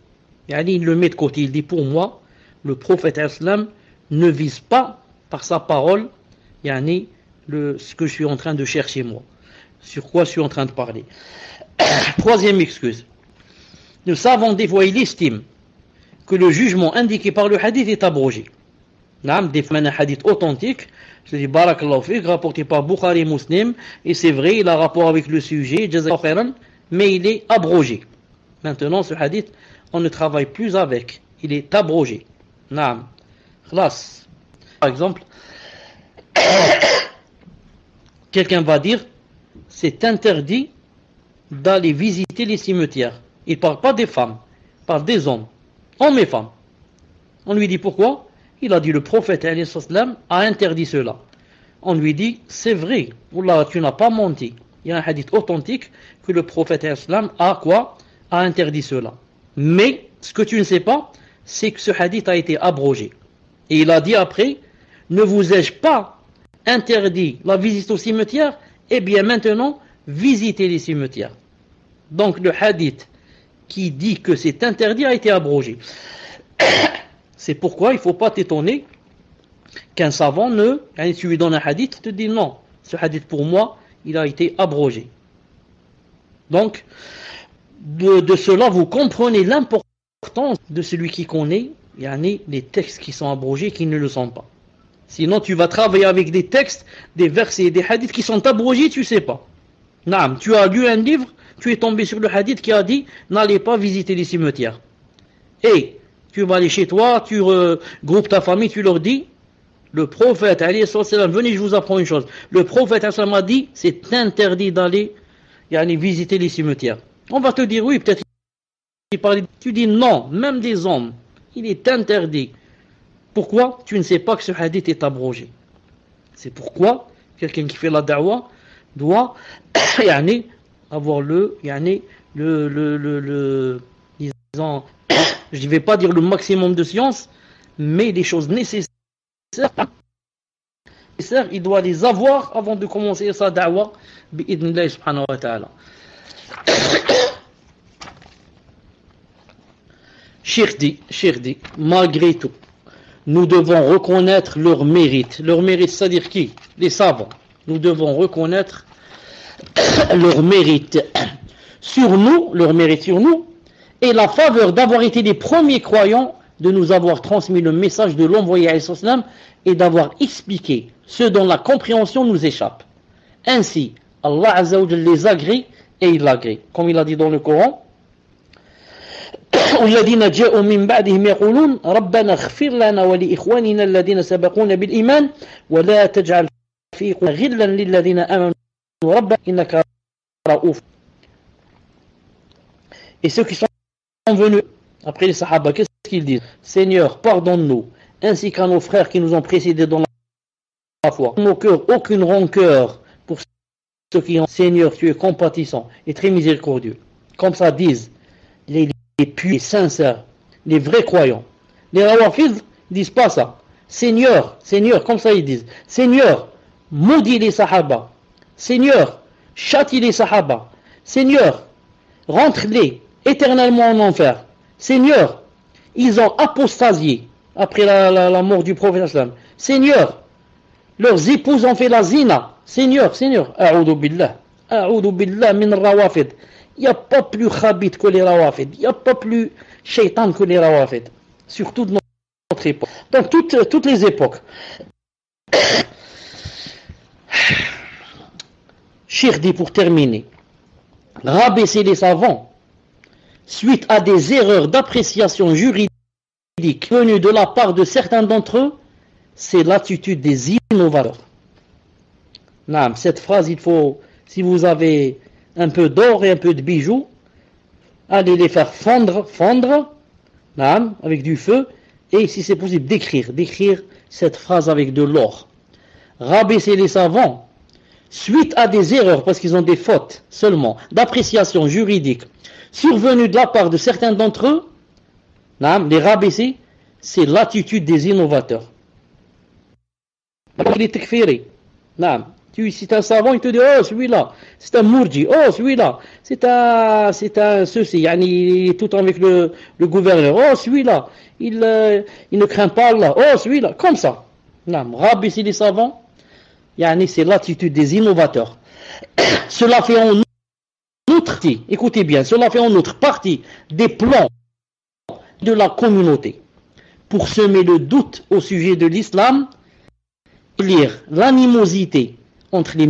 le met de côté. Il dit pour moi, le prophète islam ne vise pas par sa parole ce que je suis en train de chercher moi, sur quoi je suis en train de parler. Troisième excuse. Nous savons des fois il estime que le jugement indiqué par le hadith est abrogé. Des fois un hadith authentique, je dis barakallahu fik, rapporté par Bukhari Muslim, et c'est vrai, il a rapport avec le sujet, mais il est abrogé. Maintenant ce hadith, on ne travaille plus avec. Il est abrogé. Naam. Khlas. Par exemple, quelqu'un va dire, c'est interdit d'aller visiter les cimetières. Il ne parle pas des femmes, il parle des hommes et femmes. On lui dit pourquoi? Il a dit le prophète alayhi salam a interdit cela. On lui dit, c'est vrai, Wallah, tu n'as pas menti. Il y a un hadith authentique que le prophète alayhi salam a quoi? A interdit cela. Mais ce que tu ne sais pas, c'est que ce hadith a été abrogé. Et il a dit après, ne vous ai-je pas interdit la visite au cimetière? Eh bien maintenant, visitez les cimetières. Donc le hadith qui dit que c'est interdit a été abrogé. C'est pourquoi il ne faut pas t'étonner qu'un savant tu lui donnes un hadith, te dit non, ce hadith pour moi, il a été abrogé. Donc, de cela, vous comprenez l'importance de celui qui connaît les textes qui sont abrogés et qui ne le sont pas. Sinon, tu vas travailler avec des textes, des versets, des hadiths qui sont abrogés, tu ne sais pas. Naam, tu as lu un livre, tu es tombé sur le hadith qui a dit n'allez pas visiter les cimetières. Et tu vas aller chez toi, tu regroupes ta famille, tu leur dis le prophète, alayhi salam, venez, je vous apprends une chose. Le prophète a dit c'est interdit d'aller visiter les cimetières. On va te dire oui, peut-être il parlait. Tu dis non, même des hommes, il est interdit. Pourquoi? Tu ne sais pas que ce hadith est abrogé. C'est pourquoi quelqu'un qui fait la da'wah doit avoir disons, je ne vais pas dire le maximum de science, mais les choses nécessaires, il doit les avoir avant de commencer sa da'wah bi'idhnillah subhanahu wa ta'ala. Cheikh dit, malgré tout, nous devons reconnaître leur mérite. Leur mérite, c'est-à-dire qui? Les savants. Nous devons reconnaître leur mérite sur nous, et la faveur d'avoir été les premiers croyants, de nous avoir transmis le message de l'envoyé alayhi salam et d'avoir expliqué ce dont la compréhension nous échappe. Ainsi, Allah Azza wa Jalla les agrée et il l'agrée. Comme il a dit dans le Coran, والذين جاءوا من بعدهم يقولون ربنا اغفر لنا ولإخواننا الذين سبقونا بالإيمان ولا تجعل في قلوبنا غلا للذين آمنوا ربنا إنك رؤوف. Et ceux qui sont venus après les Sahaba, qu'est-ce qu'ils disent? Seigneur, pardonne-nous, ainsi qu'à nos frères qui nous ont précédés dans la foi. Nos cœurs, aucune rancœur pour ceux qui ont. Seigneur, tu es compatissant et très miséricordieux. Comme ça disent les pieux, les sincères, les vrais croyants. Les Rawafid disent pas ça. Seigneur, comme ça ils disent. Seigneur, maudis les Sahaba. Seigneur, châtie les Sahaba. Seigneur, rentre-les éternellement en enfer. Seigneur, ils ont apostasié après la mort du prophète. Seigneur, leurs épouses ont fait la zina. Seigneur, a'oudou billah min rawafid. Il n'y a pas plus khabit que les rawafid. Il n'y a pas plus shaitan que les rawafid. Surtout de notre époque. Dans toutes les époques. Cheikh dit pour terminer, rabaisser les savants suite à des erreurs d'appréciation juridique venues de la part de certains d'entre eux, c'est l'attitude des innovateurs. Naam, cette phrase, il faut, si vous avez un peu d'or et un peu de bijoux, allez les faire fondre, naam, avec du feu, et si c'est possible, d'écrire cette phrase avec de l'or. Rabaisser les savants suite à des erreurs, parce qu'ils ont des fautes seulement, d'appréciation juridique, survenues de la part de certains d'entre eux, les rabaisser, c'est l'attitude des innovateurs. Il est takfiri. Si tu es un savant, il te dit, oh celui-là, c'est un mourji, oh celui-là, c'est un ceci, il est tout le temps avec le gouverneur, oh celui-là, il ne craint pas Allah, oh celui-là, comme ça. Rabaisser les savants, c'est l'attitude des innovateurs. Cela fait en outre partie, écoutez bien, cela fait en outre partie des plans de la communauté pour semer le doute au sujet de l'islam, lire l'animosité entre les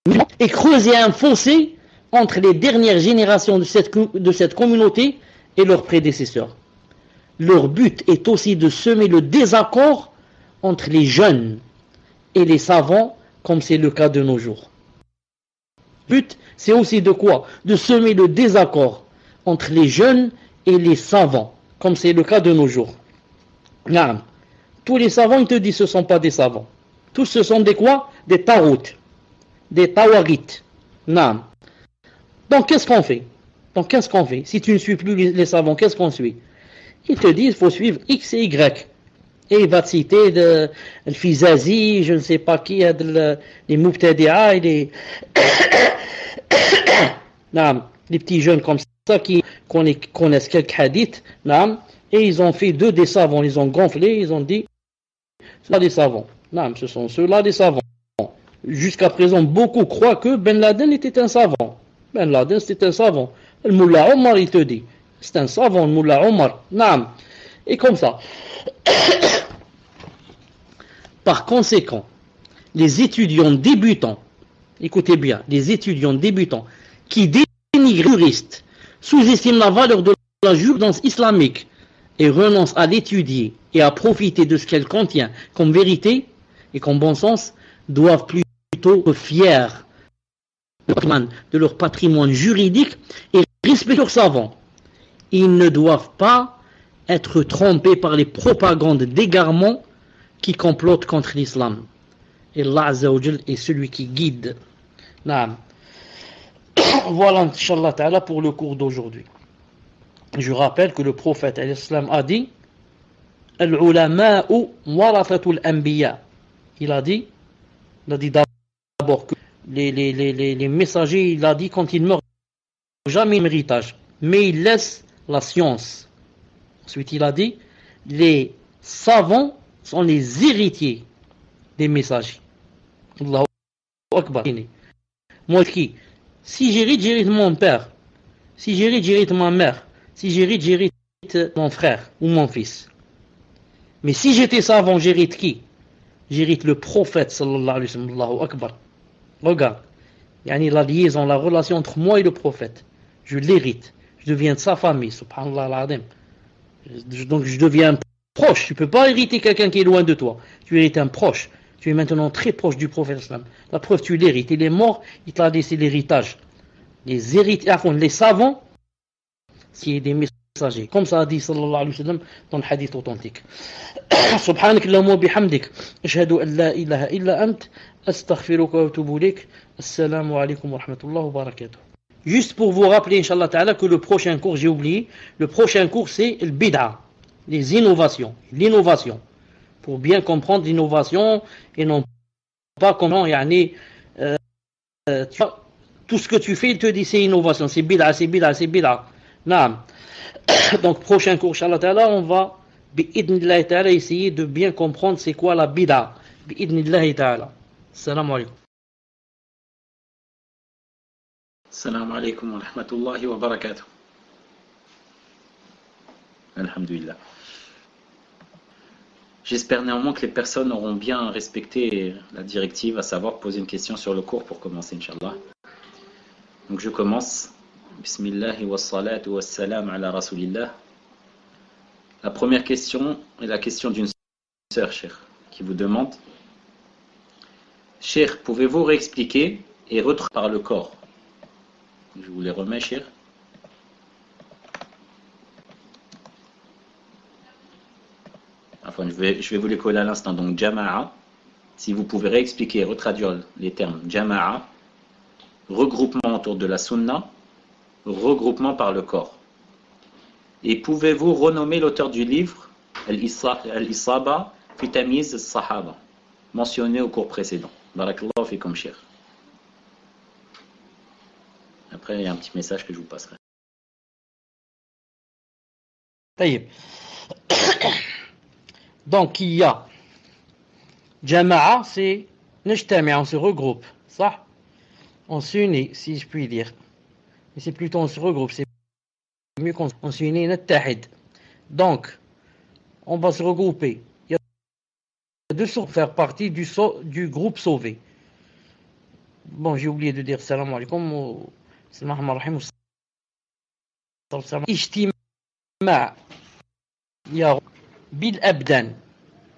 musulmans et creuser un fossé entre les dernières générations de cette communauté et leurs prédécesseurs. Leur but est aussi de semer le désaccord entre les jeunes et les savants, comme c'est le cas de nos jours. Le but, c'est aussi de quoi? De semer le désaccord entre les jeunes et les savants, comme c'est le cas de nos jours. Non. Tous les savants, ils te disent que ce ne sont pas des savants. Tous ce sont des quoi? Des taroutes, des tawarites. Non. Donc qu'est-ce qu'on fait? Si tu ne suis plus les savants, qu'est-ce qu'on suit? Ils te disent qu'il faut suivre X et Y. Et il va te citer le Fizazi, je ne sais pas qui, les Mubtadi'a et les... non, les petits jeunes comme ça qui connaissent quelques hadiths. Non, et ils ont fait d'eux des savants, ils ont gonflé, ils ont dit ceux-là des savants. Non, ce sont ceux-là des savants. Jusqu'à présent, beaucoup croient que Ben Laden était un savant. Ben Laden, c'était un savant. Le Moullah Omar, il te dit, c'est un savant, le Moullah Omar. Non, et comme ça. Par conséquent, les étudiants débutants, écoutez bien, les étudiants débutants qui dénigrent les juristes, sous-estiment la valeur de la jurisprudence islamique et renoncent à l'étudier et à profiter de ce qu'elle contient comme vérité et comme bon sens, doivent plutôt être fiers de leur patrimoine juridique et respecter leurs savants. Ils ne doivent pas être trompés par les propagandes d'égarement qui complotent contre l'islam. Et Allah Azza wa Jal est celui qui guide. Naam. Voilà, Inch'Allah Ta'ala, pour le cours d'aujourd'hui. Je rappelle que le prophète l'islam a dit Al-ulama'u warathatul anbiya. Il a dit d'abord que les messagers, il a dit quand ils meurent, jamais héritage, mais ils laissent la science. Ensuite, il a dit les savants sont les héritiers des messagers. Allahu Akbar. Moi qui, si j'hérite mon père, si j'hérite ma mère, si j'hérite mon frère ou mon fils. Mais si j'étais savant, j'hérite qui? J'hérite le prophète sallallahu alayhi wa sallam. Allahu Akbar. Regarde, yani la liaison, la relation entre moi et le prophète. Je l'hérite. Je deviens de sa famille, subhanallah al-azim. Donc je deviens proche. Tu ne peux pas hériter quelqu'un qui est loin de toi. Tu hérites un proche. Tu es maintenant très proche du prophète islam. La preuve, tu l'hérites. Il est mort, il t'a laissé l'héritage. Les savants, c'est des messagers. Comme ça a dit sallallahu alayhi wa sallam dans le hadith authentique. Subhanak Allahumma bihamdik. Ashhadu an la ilaha illa ant. Astaghfiruka wa atubu ilayk. Assalamu alaykum wa rahmatullahi wa barakatuh. Juste pour vous rappeler, Inch'Allah Ta'ala, que le prochain cours, j'ai oublié, le prochain cours, c'est le bid'a, les innovations, l'innovation. Pour bien comprendre l'innovation et non pas comment, tout ce que tu fais, il te dit c'est innovation, c'est bid'a, c'est bid'a, c'est bid'a. Naam. Donc, prochain cours, Inch'Allah Ta'ala, on va, bi'idnillahi ta'ala, essayer de bien comprendre c'est quoi la bid'a. Bi'idnillahi ta'ala. Assalamu alaikum. Assalamu alaikum wa rahmatullahi wa barakatuh. Alhamdulillah. J'espère néanmoins que les personnes auront bien respecté la directive, à savoir poser une question sur le cours pour commencer, Inch'Allah. Donc je commence. Bismillahi wa salatu wa salam ala rasulillah. La première question est la question d'une sœur, Cheikh, qui vous demande Cheikh, pouvez-vous réexpliquer et retracer par le corps? Je vous les remets, Cheikh. Enfin, je vais vous les coller à l'instant. Donc, Jama'a, si vous pouvez réexpliquer et retraduire les termes Jama'a, regroupement autour de la Sunna, regroupement par le corps. Et pouvez-vous renommer l'auteur du livre Al-Isaba fi Tamyiz al-Sahaba, mentionné au cours précédent? Barakallahu fikum, Cheikh. Après, il y a un petit message que je vous passerai. Donc, il y a Jama'a, c'est Najtami, on se regroupe, ça? On s'unit, si je puis dire. Mais c'est plutôt on se regroupe, c'est mieux qu'on s'unit, Nattahid. Donc, on va se regrouper. Il y a deux sortes de faire partie du groupe sauvé. Bon, j'ai oublié de dire salam alaikum. Salam alaikum. Ijtima Jama'a. Il y a bil abdan.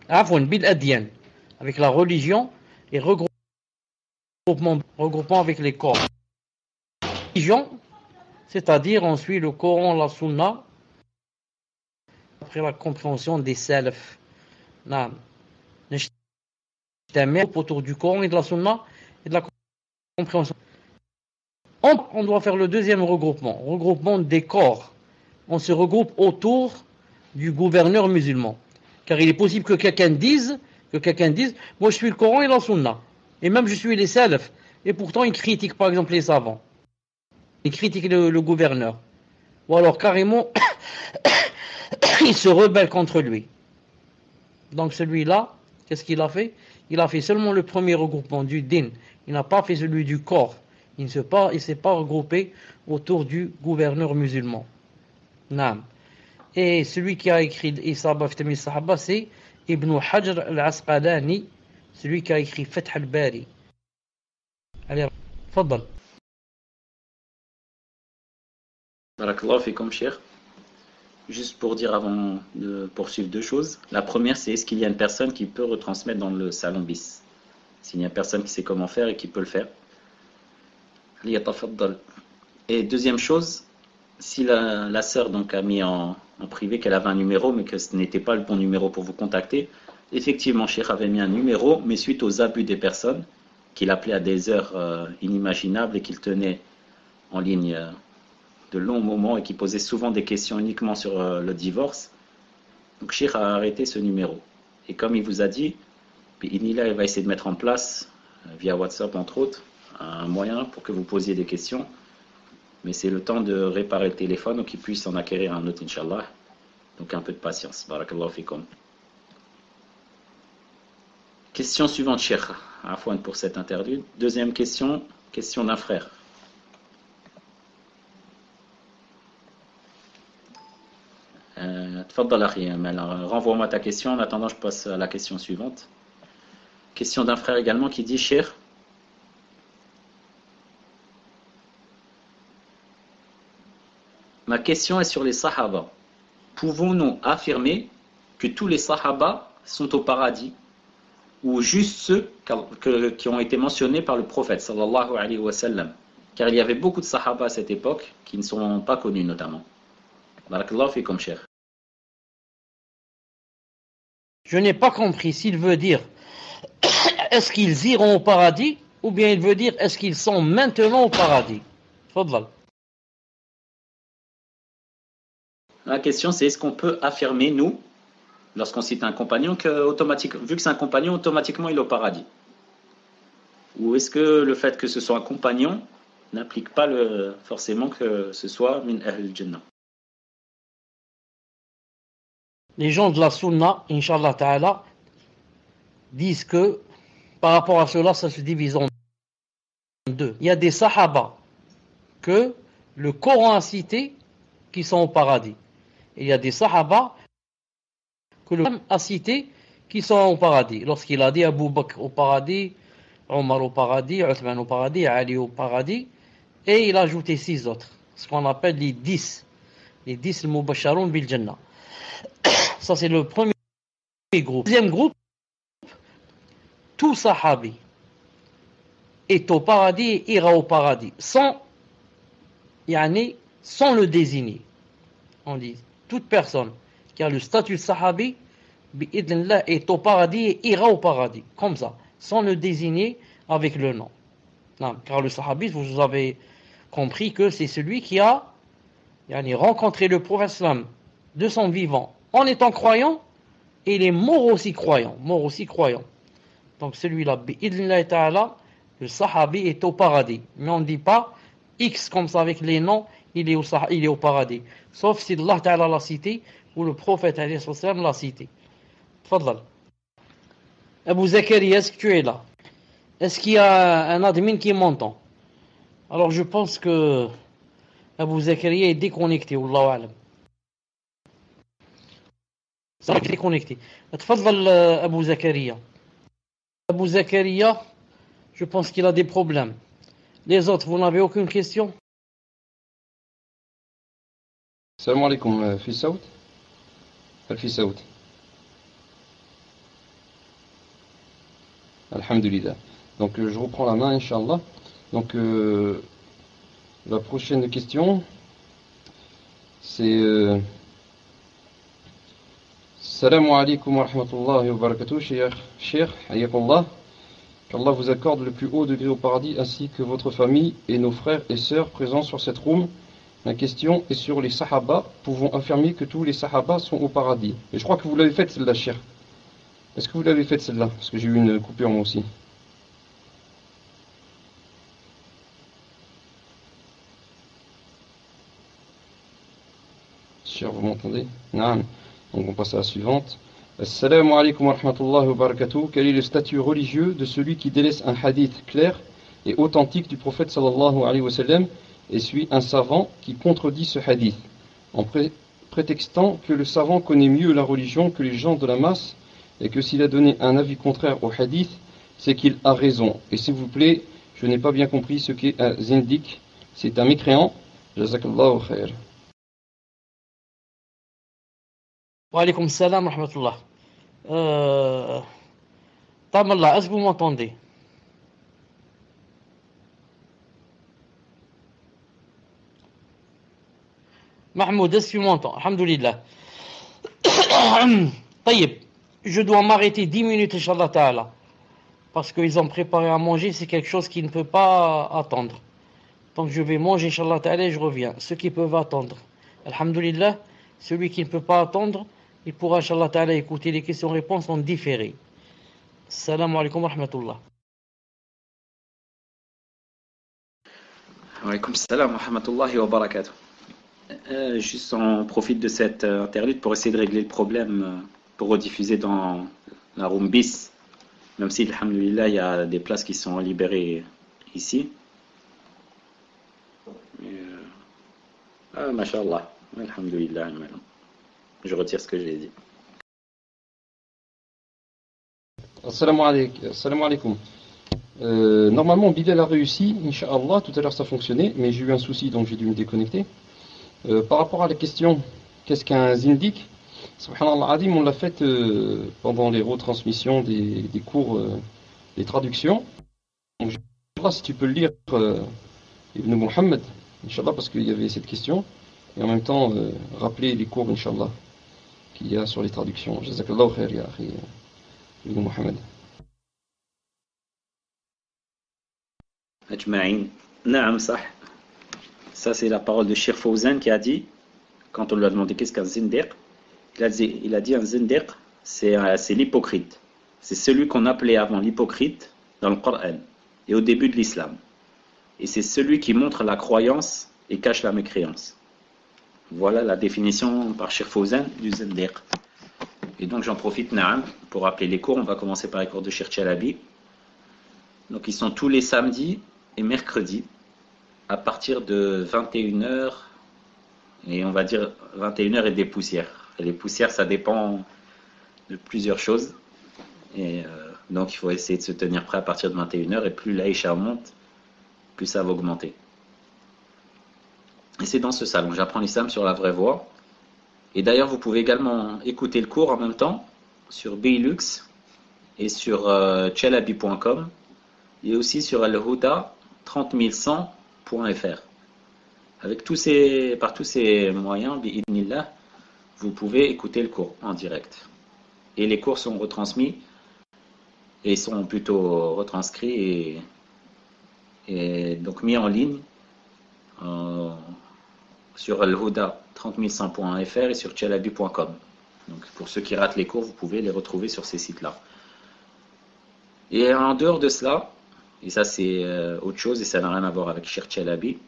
Afwan, bil adyan. Avec la religion et regroupement avec les corps. Religion, c'est-à-dire on suit le Coran, la Sunna, après la compréhension des salaf. Non. Autour du Coran et de la Sunna et de la compréhension. On doit faire le deuxième regroupement des corps. On se regroupe autour du gouverneur musulman. Car il est possible que quelqu'un dise, moi je suis le Coran et la Sunna. Et même je suis les salaf. Et pourtant il critique par exemple les savants. Il critique le gouverneur. Ou alors carrément, il se rebelle contre lui. Donc celui-là, qu'est-ce qu'il a fait? Il a fait seulement le premier regroupement du din. Il n'a pas fait celui du corps. Il ne s'est pas regroupé autour du gouverneur musulman. Naam. Et celui qui a écrit Isaba fi Tamyiz Sahaba, c'est Ibn Hajar al-Asqalani, celui qui a écrit Fath al-Bari. Allez, tfaddal. Barakallahu fikum, cheikh. Juste pour dire avant de poursuivre deux choses. La première, c'est est-ce qu'il y a une personne qui peut retransmettre dans le salon bis? S'il y a une personne qui sait comment faire et qui peut le faire. Et deuxième chose, si la sœur donc a mis en privé qu'elle avait un numéro, mais que ce n'était pas le bon numéro pour vous contacter, effectivement, cheikh avait mis un numéro, mais suite aux abus des personnes, qu'il appelait à des heures inimaginables et qu'il tenait en ligne de longs moments et qui posait souvent des questions uniquement sur le divorce. Donc cheikh a arrêté ce numéro. Et comme il vous a dit, il va essayer de mettre en place, via WhatsApp entre autres, un moyen pour que vous posiez des questions. Mais c'est le temps de réparer le téléphone, donc qu'il puisse en acquérir un autre, Inch'Allah. Donc un peu de patience. Barakallahu fikum. Question suivante, cheikh. Afwan pour cette interlude. Deuxième question d'un frère. Tfaddal akhi, renvoie-moi ta question. En attendant, je passe à la question suivante. Question d'un frère également qui dit, cheikh, ma question est sur les Sahaba. Pouvons-nous affirmer que tous les Sahaba sont au paradis ou juste ceux qui ont été mentionnés par le prophète sallallahu alayhi wa sallam? Car il y avait beaucoup de Sahaba à cette époque qui ne sont pas connus notamment. Barakallahu fikum, cheikh. Je n'ai pas compris s'il veut dire est-ce qu'ils iront au paradis ou bien il veut dire est-ce qu'ils sont maintenant au paradis. Tfaddal. La question c'est est-ce qu'on peut affirmer, nous, lorsqu'on cite un compagnon, vu que c'est un compagnon, automatiquement il est au paradis? Ou est-ce que le fait que ce soit un compagnon n'implique pas forcément que ce soit min ahl al-jannah? Les gens de la Sunna, Inch'Allah Ta'ala, disent que par rapport à cela, ça se divise en deux. Il y a des Sahaba que le Coran a cités qui sont au paradis. Et il y a des Sahaba que le Coran a cités qui sont au paradis. Lorsqu'il a dit Abu Bakr au paradis, Omar au paradis, Uthman au paradis, Ali au paradis, et il a ajouté 6 autres, ce qu'on appelle les 10 al-Mubasharun bil Jannah. Ça c'est le premier groupe. Deuxième groupe, tout Sahabi est au paradis et ira au paradis, sans le désigner. On dit, toute personne qui a le statut de Sahabi, bi'idhnillah, est au paradis et ira au paradis, comme ça, sans le désigner avec le nom. Non, car le Sahabi, vous avez compris que c'est celui qui a rencontré le prophète de son vivant en étant croyant, et il est mort aussi croyant. Donc celui-là, bi'idhnillah ta'ala, le Sahabi est au paradis. Mais on ne dit pas X comme ça avec les noms, il est au paradis. Sauf si Allah Ta'ala l'a cité ou le prophète l'a cité. Tfaddal. Abu Zakaria, est-ce que tu es là? Est-ce qu'il y a un admin qui m'entend? Alors je pense que Abu Zakaria est déconnecté. Wallahu a'lam. Ça est déconnecté. Tfaddal Abu Zakaria. Abu Zakaria, je pense qu'il a des problèmes. Les autres, vous n'avez aucune question? السلام عليكم. في صوت؟ هل في صوت؟ Alhamdulillah. Donc je reprends la main, Inch'Allah. Donc la prochaine question, c'est Salam alaikum wa rahmatullahi wa barakatuh, Cheikh, Hayyakallah. Qu'Allah vous accorde le plus haut degré au paradis, ainsi que votre famille et nos frères et sœurs présents sur cette room. Ma question est sur les Sahaba. Pouvons affirmer que tous les Sahaba sont au paradis? Et je crois que vous l'avez faite celle-là, Cheikh. Est-ce que vous l'avez faite celle-là? Parce que j'ai eu une coupure moi aussi. Cheikh, vous m'entendez? Non. Donc on passe à la suivante. Assalamu alaikum wa rahmatullahi wa barakatuh. Quel est le statut religieux de celui qui délaisse un hadith clair et authentique du prophète sallallahu alayhi wa sallam et suit un savant qui contredit ce hadith, en prétextant que le savant connaît mieux la religion que les gens de la masse et que s'il a donné un avis contraire au hadith, c'est qu'il a raison. Et s'il vous plaît, je n'ai pas bien compris ce qu'est un zindik. C'est un mécréant. Jazakallahu khair. Wa alaykoum salam wa rahmatullah. Tamallah, est-ce que vous m'entendez? Mahmoud, est-ce que tu m'entends? Alhamdulillah. Taïb, je dois m'arrêter 10 minutes, Inch'Allah Ta'ala. Parce qu'ils ont préparé à manger, c'est quelque chose qui ne peut pas attendre. Donc je vais manger, Inch'Allah Ta'ala, et je reviens. Ceux qui peuvent attendre. Alhamdulillah, celui qui ne peut pas attendre, il pourra, Inch'Allah Ta'ala, écouter les questions-réponses en différé. Salam alaikum wa rahmatullah. Wa alaykoum salam wa rahmatullahi wa barakatuh. Juste on profite de cette interlude pour essayer de régler le problème pour rediffuser dans la room bis, même si alhamdoulilah il y a des places qui sont libérées ici. Mashallah, alhamdoulilah, je retire ce que j'ai dit. Assalamu alaikum. Normalement Bilal a réussi, Inch'Allah, tout à l'heure ça fonctionnait, mais j'ai eu un souci donc j'ai dû me déconnecter. Par rapport à la question, qu'est-ce qu'un zindik? Subhanallah Adim, on l'a fait pendant les retransmissions des cours, des traductions. Donc, je sais pas si tu peux le lire, Ibn Muhammad, Inch'Allah, parce qu'il y avait cette question, et en même temps rappeler les cours, Inch'Allah, qu'il y a sur les traductions. Jazakallahu khair, ya akhi, Ibn Muhammad. Ajma'in. Naam, sah. Ça, c'est la parole de Cheikh Fawzan qui a dit, quand on lui a demandé qu'est-ce qu'un zindiq, il a dit un zindiq, c'est l'hypocrite. C'est celui qu'on appelait avant l'hypocrite dans le Coran et au début de l'islam. Et c'est celui qui montre la croyance et cache la mécréance. Voilà la définition par Cheikh Fawzan du zindiq. Et donc j'en profite, Naam, pour rappeler les cours. On va commencer par les cours de Cheikh Chalabi. Donc ils sont tous les samedis et mercredis, à partir de 21h, et on va dire 21h et des poussières. Et les poussières, ça dépend de plusieurs choses. Et donc il faut essayer de se tenir prêt à partir de 21h, et plus l'Aïcha monte, plus ça va augmenter. Et c'est dans ce salon, j'apprends l'islam sur la vraie voie. Et d'ailleurs, vous pouvez également écouter le cours en même temps sur Bilux et sur chalabi.com, et aussi sur Al-Huda 30100.fr. Avec par tous ces moyens, bi'idnillah, vous pouvez écouter le cours en direct. Et les cours sont retransmis et sont plutôt retranscrits et donc mis en ligne sur Al-Huda 30100.fr et sur chalabi.com. Donc pour ceux qui ratent les cours, vous pouvez les retrouver sur ces sites-là. Et en dehors de cela, et ça c'est autre chose et ça n'a rien à voir avec Cheikh Chalabi,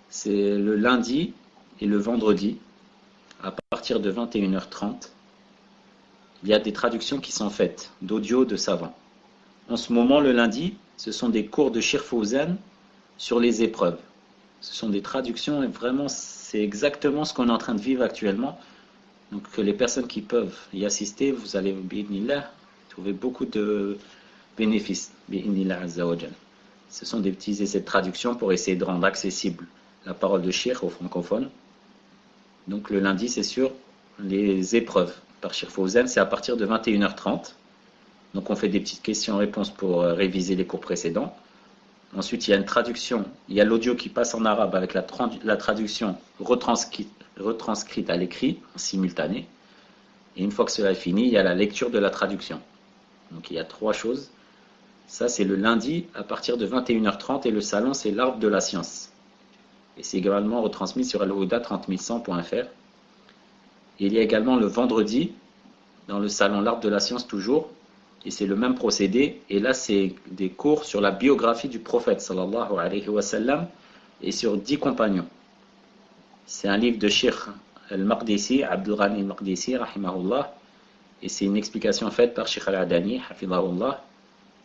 c'est le lundi et le vendredi, à partir de 21h30, il y a des traductions qui sont faites d'audio de savants. En ce moment, le lundi, ce sont des cours de Cheikh Fawzan sur les épreuves. Ce sont des traductions et vraiment, c'est exactement ce qu'on est en train de vivre actuellement. Donc que les personnes qui peuvent y assister, vous allez, bi'idnillah, trouver beaucoup de bénéfices, bi'idnillah azza wa jal. Ce sont des petits essais de traduction pour essayer de rendre accessible la parole de Cheikh aux francophones. Donc le lundi, c'est sur les épreuves par Cheikh Fawzan, c'est à partir de 21h30. Donc on fait des petites questions-réponses pour réviser les cours précédents. Ensuite, il y a une traduction, il y a l'audio qui passe en arabe avec la traduction retranscrite à l'écrit, en simultané. Et une fois que cela est fini, il y a la lecture de la traduction. Donc il y a 3 choses. Ça, c'est le lundi à partir de 21h30 et le salon, c'est l'Arbre de la Science. Et c'est également retransmis sur al-huda30100.fr. Et il y a également le vendredi, dans le salon l'Arbre de la Science toujours, et c'est le même procédé. Et là, c'est des cours sur la biographie du prophète, sallallahu alayhi wa sallam, et sur 10 compagnons. C'est un livre de Cheikh al-Maqdisi, Abdul Ghani al-Maqdisi, rahimahullah, et c'est une explication faite par Cheikh al-Adani, hafidhahullah,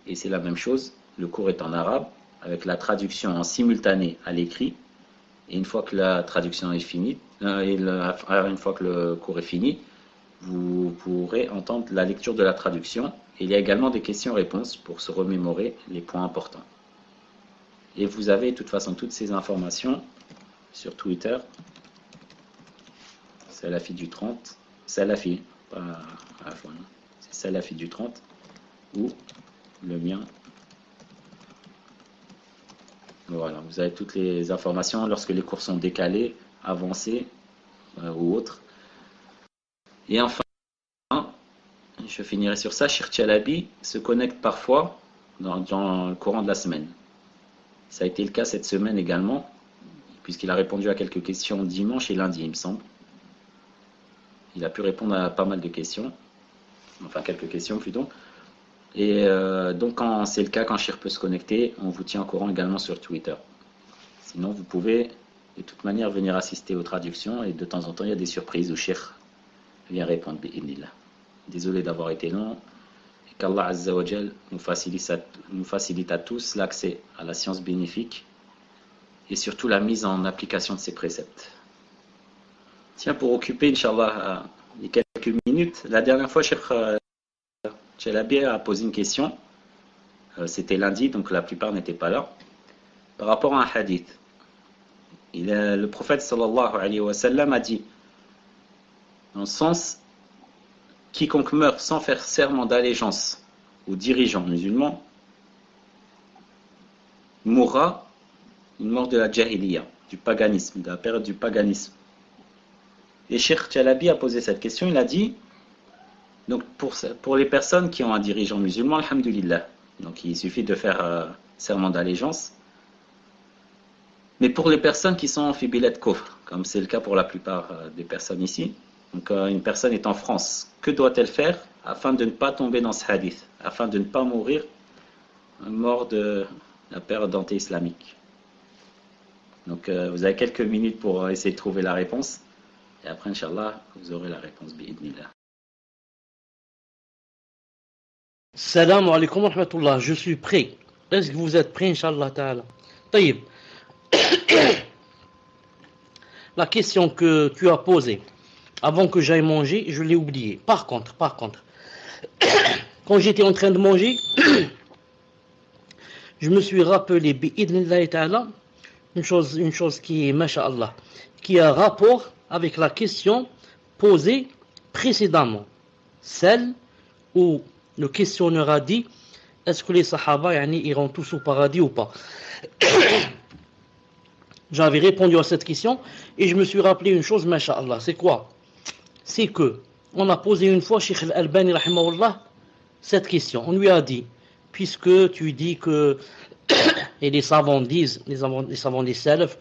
et c'est la même chose. Le cours est en arabe, avec la traduction en simultané à l'écrit, et une fois que la traduction est finie, une fois que le cours est fini, vous pourrez entendre la lecture de la traduction. Et il y a également des questions-réponses pour se remémorer les points importants. Et vous avez de toute façon toutes ces informations sur Twitter. Salafi du 30. Salafi, pas à la fois, non. C'est Salafi du 30. Ou le mien. Voilà, vous avez toutes les informations lorsque les cours sont décalés, avancés ou autres. Et enfin, je finirai sur ça, Cheikh Chalabi se connecte parfois dans le courant de la semaine. Ça a été le cas cette semaine également, puisqu'il a répondu à quelques questions dimanche et lundi, il me semble. Il a pu répondre à pas mal de questions, enfin quelques questions plutôt. Et donc quand c'est le cas, quand Cheikh peut se connecter, on vous tient au courant également sur Twitter. Sinon, vous pouvez de toute manière venir assister aux traductions, et de temps en temps, il y a des surprises où Cheikh vient répondre, bi'idhnillah. Désolé d'avoir été long, et qu'Allah Azza wa Jal nous facilite à tous l'accès à la science bénéfique et surtout la mise en application de ses préceptes. Tiens, pour occuper, Inch'Allah, les quelques minutes, la dernière fois, Cheikh Chalabi a posé une question, c'était lundi, donc la plupart n'étaient pas là, par rapport à un hadith. Le prophète sallallahu alayhi wa sallam a dit, dans le sens, quiconque meurt sans faire serment d'allégeance aux dirigeants musulmans mourra une mort de la jahiliya, du paganisme, de la période du paganisme. Et Cheikh Chalabi a posé cette question, il a dit, donc pour les personnes qui ont un dirigeant musulman, alhamdulillah, donc il suffit de faire serment d'allégeance, mais pour les personnes qui sont en fi bilad kufr, comme c'est le cas pour la plupart des personnes ici, donc une personne est en France, que doit-elle faire afin de ne pas tomber dans ce hadith, afin de ne pas mourir mort de la période anté-islamique? Donc vous avez quelques minutes pour essayer de trouver la réponse, et après Inch'Allah vous aurez la réponse bi'idhnillah. Salam alaikum wa rahmatullah, je suis prêt. Est-ce que vous êtes prêts, Inch'Allah ta'ala? Taïb. La question que tu as posée avant que j'aille manger, je l'ai oubliée. Par contre, quand j'étais en train de manger, je me suis rappelé bi'idhnillah ta'ala une chose qui est, masha'Allah, qui a rapport avec la question posée précédemment, celle où le questionneur a dit est-ce que les sahaba iront tous au paradis ou pas? J'avais répondu à cette question et je me suis rappelé une chose, masha'Allah, c'est quoi? C'est que on a posé une fois Cheikh Al-Albani rahimahullah cette question. On lui a dit, puisque tu dis que et les savants disent, les savants des salaf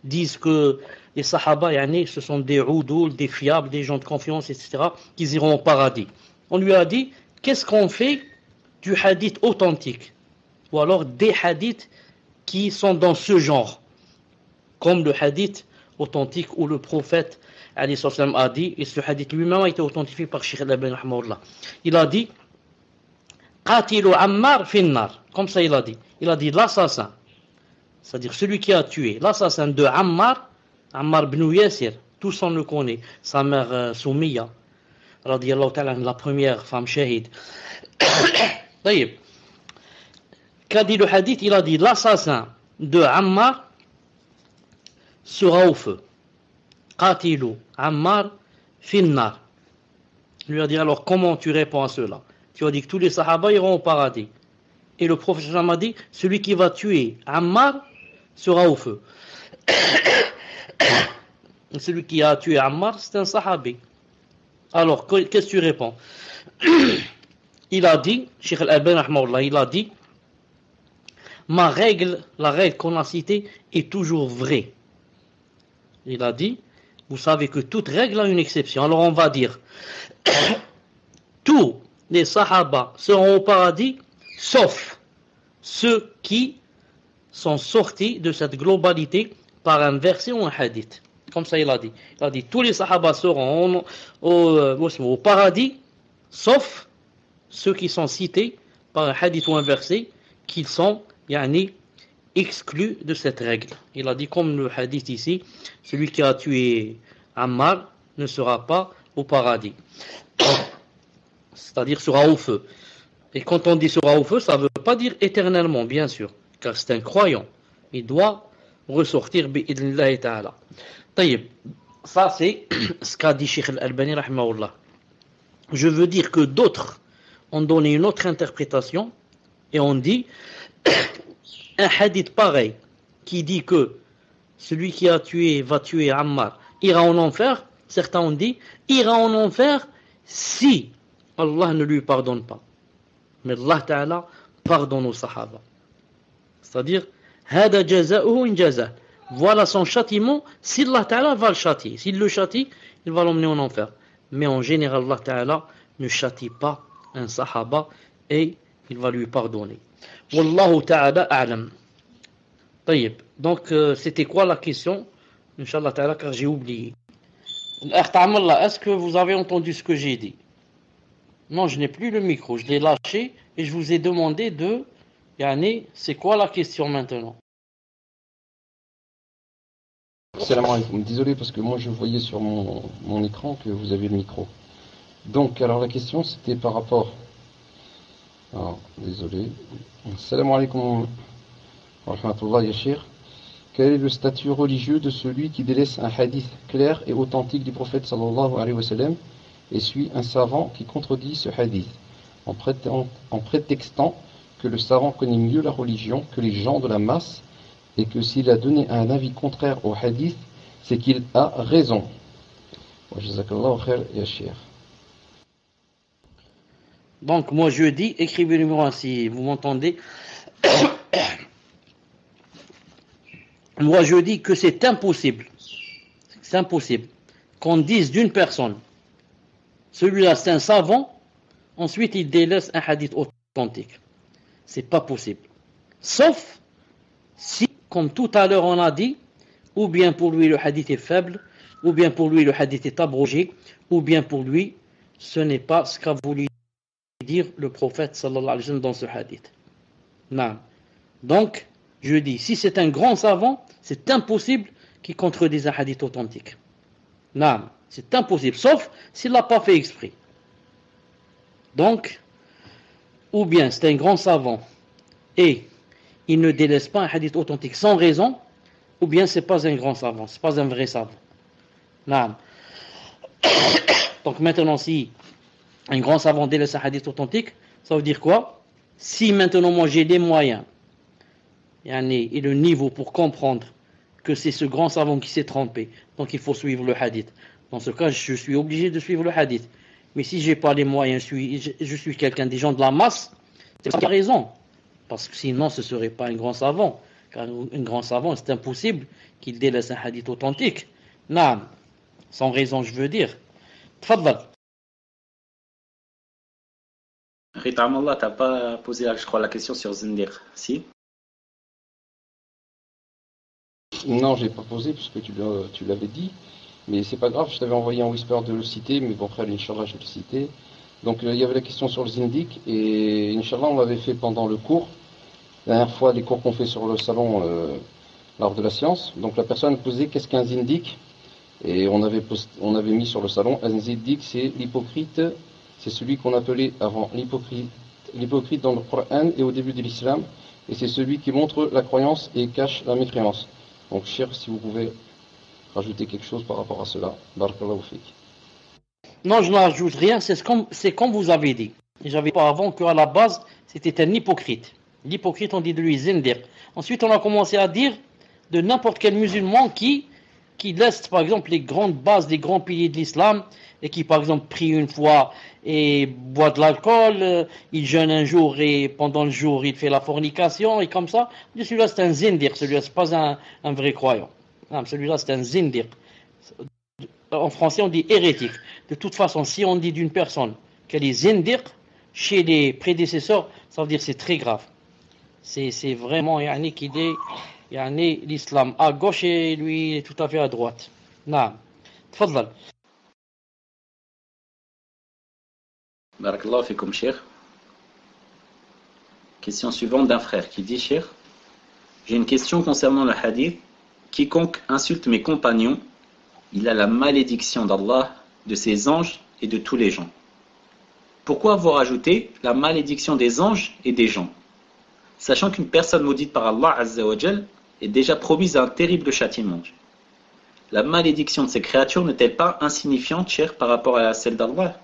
disent que les sahaba ce sont des oudoul, des fiables, des gens de confiance, etc., qu'ils iront au paradis. On lui a dit, qu'est-ce qu'on fait du hadith authentique, ou alors des hadiths qui sont dans ce genre, comme le hadith authentique où le prophète a dit, et ce hadith lui-même a été authentifié par Cheikh Al-Albani rahimahullah. Il a dit Qatilu Ammar finnar, comme ça il a dit l'assassin, c'est-à-dire celui qui a tué, l'assassin de Ammar ibn Yasir, tous on le connaît, sa mère Soumiya radiyallahu ta'ala, la première femme shahid. Qu'a dit le hadith? Il a dit l'assassin de Ammar sera au feu. Qatilu Ammar finnar. Il lui a dit, alors comment tu réponds à cela? Tu as dit que tous les sahaba iront au paradis. Et le prophète m'a dit, celui qui va tuer Ammar sera au feu. Celui qui a tué Ammar, c'est un sahabi. Alors, qu'est-ce que tu réponds? Il a dit, Cheikh Al-Albani, il a dit, ma règle, la règle qu'on a citée, est toujours vraie. Il a dit, vous savez que toute règle a une exception. Alors on va dire, tous les sahaba seront au paradis, sauf ceux qui sont sortis de cette globalité par un verset ou un hadith. Comme ça il a dit. Il a dit, tous les sahaba seront au paradis, sauf ceux qui sont cités par un hadith ou un verset, qu'ils sont exclus de cette règle. Il a dit, comme le hadith ici, celui qui a tué Ammar ne sera pas au paradis. C'est-à-dire sera au feu. Et quand on dit sera au feu, ça ne veut pas dire éternellement, bien sûr, car c'est un croyant. Il doit ressortir bi'idnillahi ta'ala. Taïb, ça c'est ce qu'a dit Cheikh Al-Albani rahimahullah. Je veux dire que d'autres ont donné une autre interprétation et on dit un hadith pareil qui dit que celui qui a tué va tuer Ammar ira en enfer. Certains ont dit ira en enfer si Allah ne lui pardonne pas. Mais Allah Ta'ala pardonne aux Sahaba. C'est-à-dire, hada jaza'uhu in jaza. Voilà son châtiment si Allah Ta'ala va le châtier. S'il le châtie, il va l'emmener en enfer. Mais en général, Allah Ta'ala ne châtie pas un Sahaba et il va lui pardonner. Wallahu Ta'ala a'lam. Taïb. Donc, c'était quoi la question? Inch'Allah Ta'ala, car j'ai oublié. Est-ce que vous avez entendu ce que j'ai dit? Non, je n'ai plus le micro, je l'ai lâché et je vous ai demandé de... c'est quoi la question maintenant? Salam alaikum. Désolé parce que moi je voyais sur mon écran que vous avez le micro. Donc, alors la question c'était par rapport... Alors, désolé. Salam alaikum wa rahmatullah ya Cheikh. Quel est le statut religieux de celui qui délaisse un hadith clair et authentique du prophète sallallahu alayhi wa sallam et suit un savant qui contredit ce hadith en prétextant que le savant connaît mieux la religion que les gens de la masse et que s'il a donné un avis contraire au hadith, c'est qu'il a raison. Donc moi je dis, écrivez le numéro 1 si vous m'entendez. Moi je dis que c'est impossible qu'on dise d'une personne, celui-là c'est un savant, ensuite il délaisse un hadith authentique. C'est pas possible. Sauf si, comme tout à l'heure on a dit, ou bien pour lui le hadith est faible, ou bien pour lui le hadith est abrogé, ou bien pour lui ce n'est pas ce qu'a voulu dire le prophète sallallahu alayhi wa sallam dans ce hadith. Non. Donc, je dis, si c'est un grand savant, c'est impossible qu'il contredise un hadith authentique. Non, c'est impossible, sauf s'il ne l'a pas fait exprès. Donc, ou bien c'est un grand savant et il ne délaisse pas un hadith authentique sans raison, ou bien c'est pas un grand savant, c'est pas un vrai savant. Non. Donc maintenant, si un grand savant délaisse un hadith authentique, ça veut dire quoi? Si maintenant moi j'ai les moyens et le niveau pour comprendre que c'est ce grand savant qui s'est trompé, donc il faut suivre le hadith. Dans ce cas, je suis obligé de suivre le hadith. Mais si j'ai pas les moyens, je suis quelqu'un des gens de la masse, c'est pas raison. Parce que sinon, ce serait pas un grand savant. Car un grand savant, c'est impossible qu'il délaisse un hadith authentique. Non, sans raison, je veux dire. Tfaddal. Ritam Allah, t'as pas posé, je crois, la question sur Zindir, si? Non, je l'ai pas posé puisque tu l'avais dit. Mais c'est pas grave, je t'avais envoyé un whisper de le citer, mais bon, après, Inch'Allah, je vais le citer. Donc, il y avait la question sur le Zindik, et Inch'Allah, on l'avait fait pendant le cours. La dernière fois, les cours qu'on fait sur le salon, l'art de la science. Donc, la personne posait qu'est-ce qu'un Zindik? Et on avait mis sur le salon, un Zindik, c'est l'hypocrite, c'est celui qu'on appelait avant l'hypocrite dans le Coran et au début de l'islam, et c'est celui qui montre la croyance et cache la mécréance. Donc, cher, si vous pouvez rajouter quelque chose par rapport à cela? Barakallahu fik. Non, je n'ajoute rien, c'est comme vous avez dit. J'avais pas avant qu'à la base, c'était un hypocrite. L'hypocrite, on dit de lui zindir. Ensuite, on a commencé à dire de n'importe quel musulman qui laisse, par exemple, les grandes bases, les grands piliers de l'islam, et qui, par exemple, prie une fois et boit de l'alcool, il jeûne un jour et pendant le jour, il fait la fornication, et comme ça. Celui-là, c'est un zindir, celui-là, c'est pas un vrai croyant. Non, celui-là, c'est un zindir. En français, on dit hérétique. De toute façon, si on dit d'une personne qu'elle est zindir, chez les prédécesseurs, ça veut dire que c'est très grave. C'est vraiment qu'il est l'islam à gauche et lui il est tout à fait à droite. Naam. Tfadlal. Barakallahu fikum, Cheikh. Question suivante d'un frère qui dit: Cheikh, j'ai une question concernant le hadith. Quiconque insulte mes compagnons, il a la malédiction d'Allah, de ses anges et de tous les gens. Pourquoi avoir ajouté la malédiction des anges et des gens, sachant qu'une personne maudite par Allah Azza wa Jal est déjà promise à un terrible châtiment? La malédiction de ces créatures n'est-elle pas insignifiante, Cheikh, par rapport à celle d'Allah?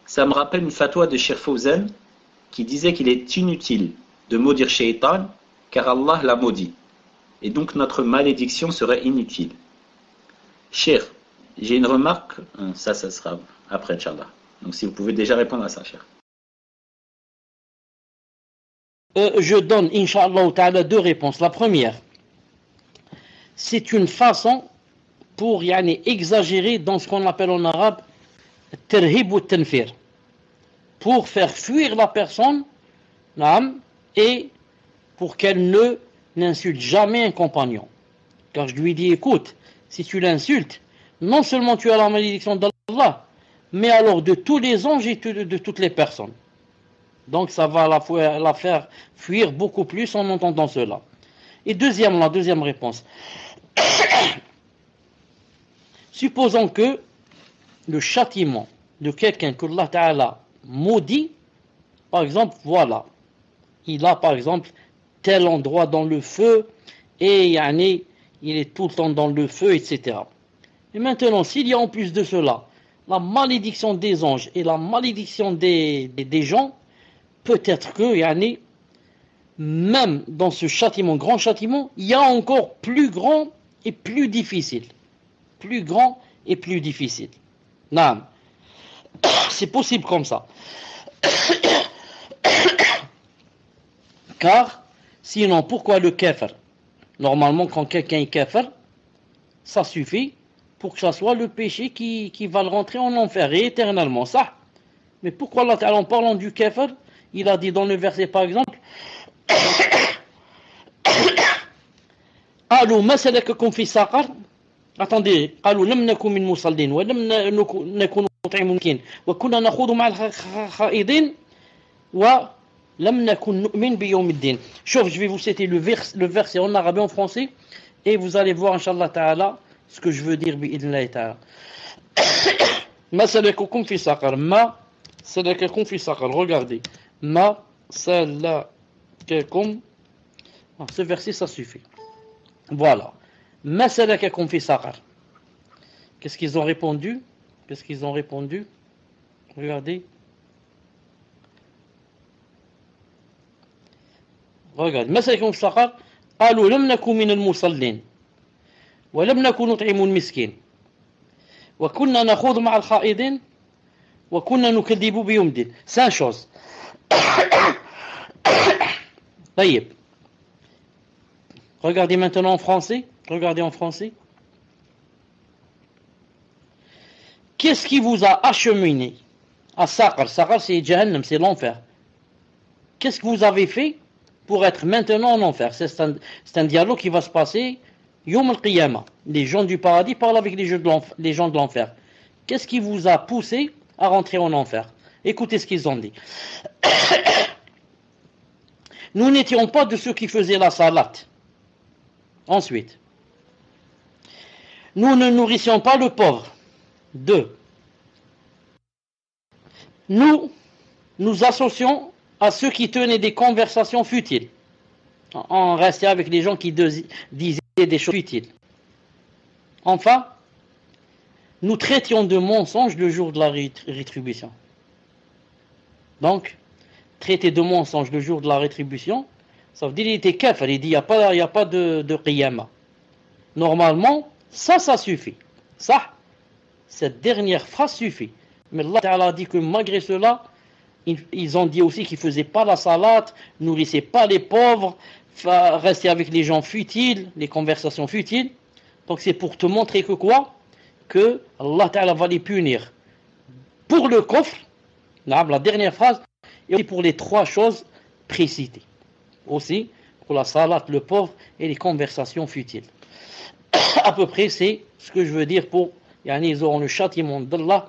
Ça me rappelle une fatwa de Cheikh Fawzan qui disait qu'il est inutile de maudire Shaitan car Allah l'a maudit. Et donc notre malédiction serait inutile. Cheikh, j'ai une remarque, ça sera après, Inch'Allah. Donc si vous pouvez déjà répondre à ça, Cheikh. Je donne, Inch'Allah ta'ala, deux réponses. La première, c'est une façon pour exagérer dans ce qu'on appelle en arabe terhib ou tanfir, pour faire fuir la personne et pour qu'elle n'insulte jamais un compagnon. Car je lui dis, écoute, si tu l'insultes, non seulement tu as la malédiction d'Allah, mais alors de tous les anges et de toutes les personnes. Donc ça va la faire fuir beaucoup plus en entendant cela. Et la deuxième réponse. Supposons que le châtiment de quelqu'un que Allah Ta'ala maudit, par exemple, voilà, il a par exemple tel endroit dans le feu et il est tout le temps dans le feu, etc. Et maintenant, s'il y a en plus de cela la malédiction des anges et la malédiction des gens, peut-être que même dans ce châtiment, grand châtiment, il y a encore plus grand et plus difficile. Plus grand et plus difficile. Naam. C'est possible comme ça. Car, sinon, pourquoi le kafir? Normalement, quand quelqu'un est kafir, ça suffit pour que ça soit le péché qui va le rentrer en enfer et éternellement, ça. Mais pourquoi Allah Ta'ala, en parlant du kafir, il a dit dans le verset par exemple: Alou masalakakum fi saqar. Attendez, Alou lam nakum min musallin wa lam nakun nut'imu miskin wa kunna nakhudu ma'a al-khaidin wa lam nakun nu'min bi yawm ad-din. Je vais vous citer le verset en arabe et en français et vous allez voir Inch'Allah Ta'ala ce que je veux dire bi'idhnillah ta'ala. Ma salakakum fi saqar. Ma salakakum fi saqar. Regardez. Ma salakakum. Ce verset, ça suffit. Voilà. Ma salakakum fi saqar. Qu'est-ce qu'ils ont répondu? Regardez. Ma salakakum fi saqar. قالوا لم نكن من المصلين ولم نكن نطعم المسكين وكنا نخوض مع الخائضين وكنا نكذب بيوم الدين. 5 choses. طيب. Regardez maintenant en français. Regardez en français. Qu'est-ce qui vous a acheminé à Saqar? Saqar, c'est Jahannam, c'est l'enfer. Qu'est-ce que vous avez fait pour être maintenant en enfer? C'est un dialogue qui va se passer Yom al-Qiyamah. Les gens du paradis parlent avec les gens de l'enfer. Qu'est-ce qui vous a poussé à rentrer en enfer? Écoutez ce qu'ils ont dit. Nous n'étions pas de ceux qui faisaient la salat. Ensuite, nous ne nourrissions pas le pauvre. 2. Nous associons à ceux qui tenaient des conversations futiles. On restait avec les gens qui disaient des choses futiles. Enfin, nous traitions de mensonge le jour de la rétribution. Donc, traiter de mensonge le jour de la rétribution, ça veut dire qu'il était kafir, il dit il n'y a pas de qiyamah. Normalement, ça suffit. Ça, cette dernière phrase suffit. Mais Allah Ta'ala a dit que malgré cela, ils ont dit aussi qu'ils ne faisaient pas la salat, nourrissaient pas les pauvres, restaient avec les gens futiles, les conversations futiles. Donc c'est pour te montrer que quoi? Que Allah Ta'ala va les punir pour le kufr, la dernière phrase, et aussi pour les trois choses précitées. Aussi pour la salat, le pauvre et les conversations futiles. À peu près, c'est ce que je veux dire pour ils auront le châtiment d'Allah,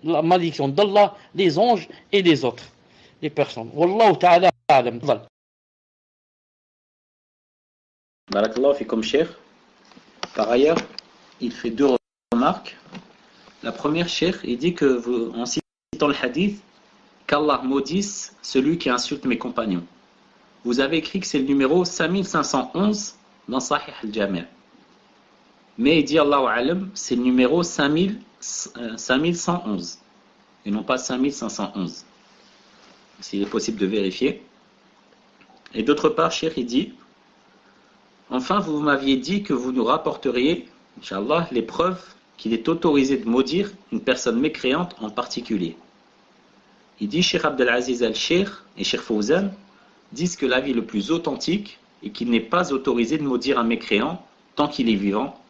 la malédiction d'Allah, les anges et les autres, les personnes. Wallahu ta'ala a'lam. Barakallahu fikum cheikh. Par ailleurs, il fait deux remarques. La première, cheikh, il dit que, en citant le hadith, qu'Allah maudisse celui qui insulte mes compagnons. Vous avez écrit que c'est le numéro 5511 dans Sahih al-Jami'. Mais il dit Allahu alam, c'est le numéro 5111 et non pas 5511. S'il est possible de vérifier. Et d'autre part, cheikh, il dit enfin, vous m'aviez dit que vous nous rapporteriez, Inch'Allah, les preuves qu'il est autorisé de maudire une personne mécréante en particulier. Il dit Cheikh Abdelaziz al-Cheikh et Cheikh Fawzan disent que l'avis le plus authentique est qu'il n'est pas autorisé de maudire un mécréant tant qu'il est vivant,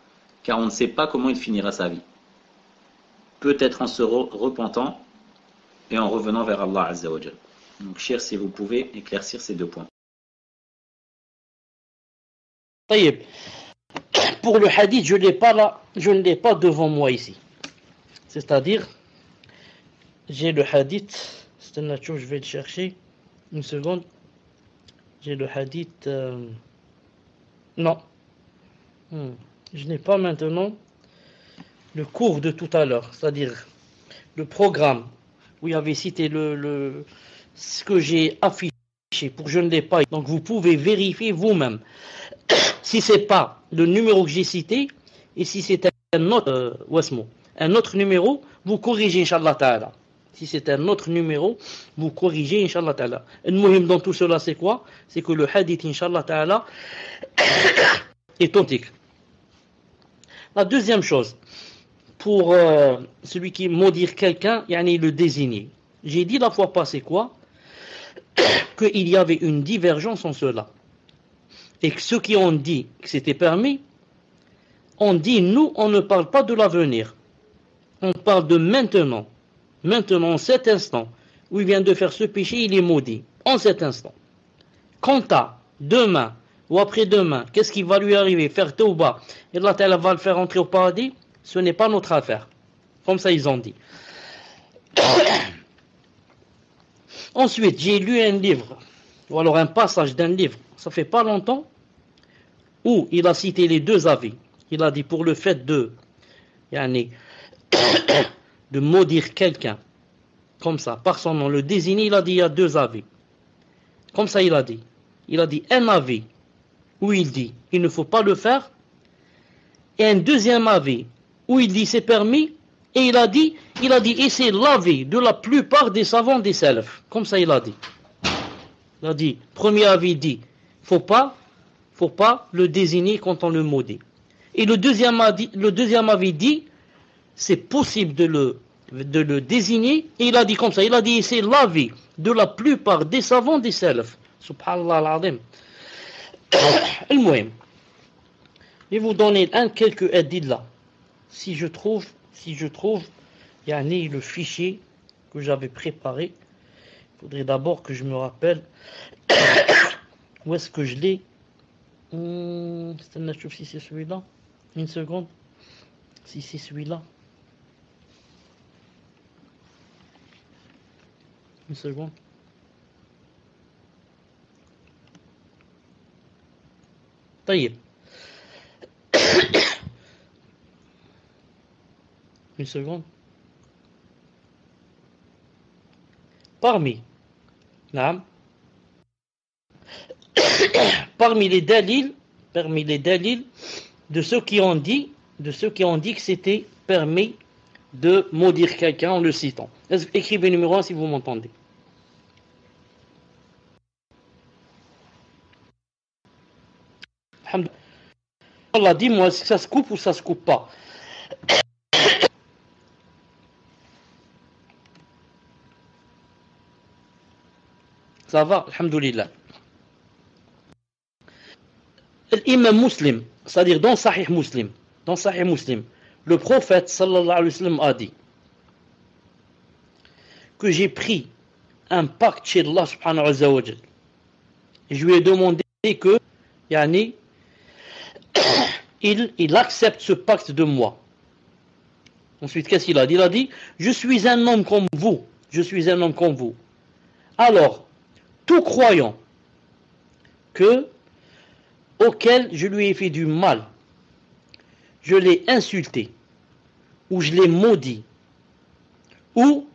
car on ne sait pas comment il finira sa vie. Peut-être en se repentant et en revenant vers Allah Azza wa Jal. Donc, Cheikh, si vous pouvez éclaircir ces deux points. Pour le hadith, je ne l'ai pas devant moi ici. C'est-à-dire, j'ai le hadith, c'est une nature, je vais le chercher, une seconde. J'ai le hadith, non, je n'ai pas maintenant le cours de tout à l'heure, c'est-à-dire le programme où il y avait cité ce que j'ai affiché, pour que je ne l'ai pas. Donc vous pouvez vérifier vous-même si c'est pas le numéro que j'ai cité et si c'est un autre un autre numéro, vous corrigez Inch'Allah Ta'ala. Si c'est un autre numéro, vous corrigez Inch'Allah Ta'ala. Le muhim dans tout cela, c'est quoi? C'est que le hadith Inch'Allah Ta'ala est authentique. La deuxième chose, pour celui qui maudire quelqu'un, le désigner. J'ai dit la fois passée quoi? Qu'il y avait une divergence en cela. Et que ceux qui ont dit que c'était permis, on dit, nous, on ne parle pas de l'avenir. On parle de maintenant. Maintenant, en cet instant, où il vient de faire ce péché, il est maudit. En cet instant. Quant à demain ou après-demain, qu'est-ce qui va lui arriver? Faire tauba, et Allah Ta'ala va le faire entrer au paradis, ce n'est pas notre affaire. Comme ça, ils ont dit. Ensuite, j'ai lu un livre, ou alors un passage d'un livre, ça fait pas longtemps, où il a cité les deux avis. Il a dit pour le fait de maudire quelqu'un, comme ça, par son nom, le désigner, il a dit il y a deux avis. Comme ça, il a dit. Il a dit un avis où il dit il ne faut pas le faire, et un deuxième avis où il dit c'est permis, et il a dit et c'est l'avis de la plupart des savants des salafs. Comme ça, il a dit. Il a dit, premier avis dit, faut pas le désigner quand on le maudit. Et le deuxième avis dit, c'est possible de le désigner, et il a dit comme ça, il a dit, c'est l'avis de la plupart des savants des salafs. Subhanallah al-azim. Al-muhim. Je vais vous donner quelques adillas. Si je trouve, le fichier que j'avais préparé, il faudrait d'abord que je me rappelle où est-ce que je l'ai. Si c'est celui-là. Une seconde. Si c'est celui-là. Une seconde. طيب. Une seconde. Parmi les dalils de ceux qui ont dit de ceux qui ont dit que c'était permis de maudire quelqu'un en le citant. Écrivez numéro 1 si vous m'entendez. Allah, dis-moi, est-ce que ça se coupe ou ça se coupe pas? Ça va, alhamdoulilah. L'imam Muslim, c'est-à-dire dans Sahih Muslim, le prophète sallallahu alayhi wa sallam a dit que j'ai pris un pacte chez Allah subhanahu wa ta'ala. Et je lui ai demandé que, yani, il accepte ce pacte de moi. Ensuite, qu'est-ce qu'il a dit? Il a dit, je suis un homme comme vous. Je suis un homme comme vous. Alors, tout croyant auquel je lui ai fait du mal, je l'ai insulté, ou je l'ai maudit, ou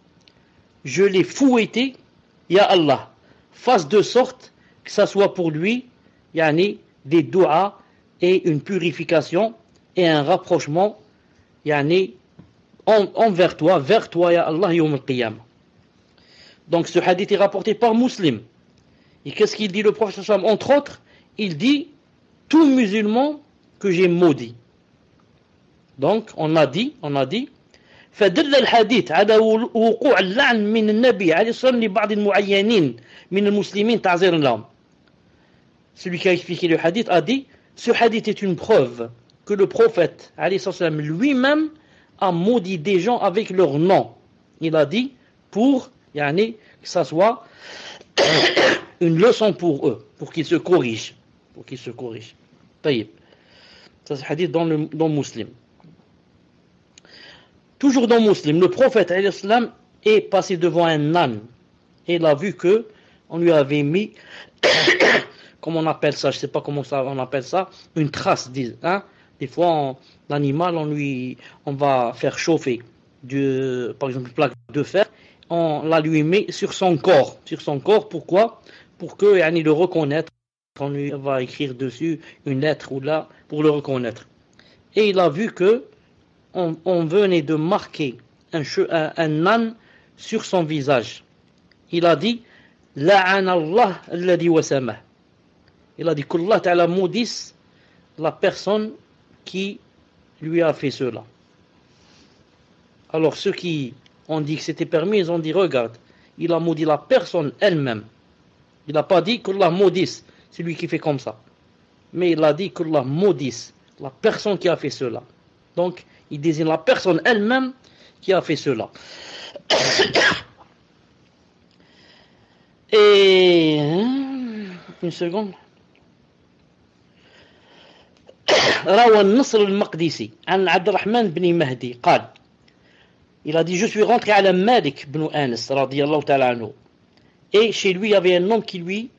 je l'ai fouetté, ya Allah, fasse de sorte que ça soit pour lui, yani, des doua et une purification et un rapprochement, yani, envers toi, vers toi, ya Allah, yawm al-qiyamah. Donc ce hadith est rapporté par Muslim. Et qu'est-ce qu'il dit le prophète sallallahu alayhi wa sallam? Entre autres, il dit tout musulman que j'ai maudit. Donc on a dit فدل الحديث على وقوع اللعن من النبي عليه الصلاة والسلام لبعض المعينين من المسلمين تعزيرا لهم. Celui qui a expliqué le hadith a dit, ce hadith est une preuve que le prophète alayhi sallam lui-même a maudit des gens avec leur nom. Il a dit pour yani, que ça soit une leçon pour eux, pour qu'ils se corrigent. طيب. Ça c'est hadith dans Muslim. Toujours dans Muslim, le prophète alayhi salam est passé devant un âne et il a vu que on lui avait mis comment on appelle ça, je sais pas comment ça on appelle ça, une trace, hein? Des fois l'animal on va faire chauffer par exemple une plaque de fer, on la lui met sur son corps. Pourquoi? Pour que yani, le reconnaître. On lui va écrire dessus une lettre ou là pour le reconnaître. Et il a vu que on venait de marquer un âne sur son visage. Il a dit La'ana Allah alladhi wasamah. Il a dit qu'Allah ta'ala maudisse la personne qui lui a fait cela. Alors ceux qui ont dit que c'était permis, ils ont dit regarde, il a maudit la personne elle-même. Il n'a pas dit qu'Allah maudisse celui qui fait comme ça. Mais il a dit qu'Allah maudisse la personne qui a fait cela. Donc, il désigne la personne elle-même qui a fait cela. Et une seconde. روى النصر المقدسي عن عبد الرحمن بن مهدي قال il a dit je suis rentré à la Malik ibn Anas radiyallahu ta'ala anhu et chez lui il y avait un homme qui lui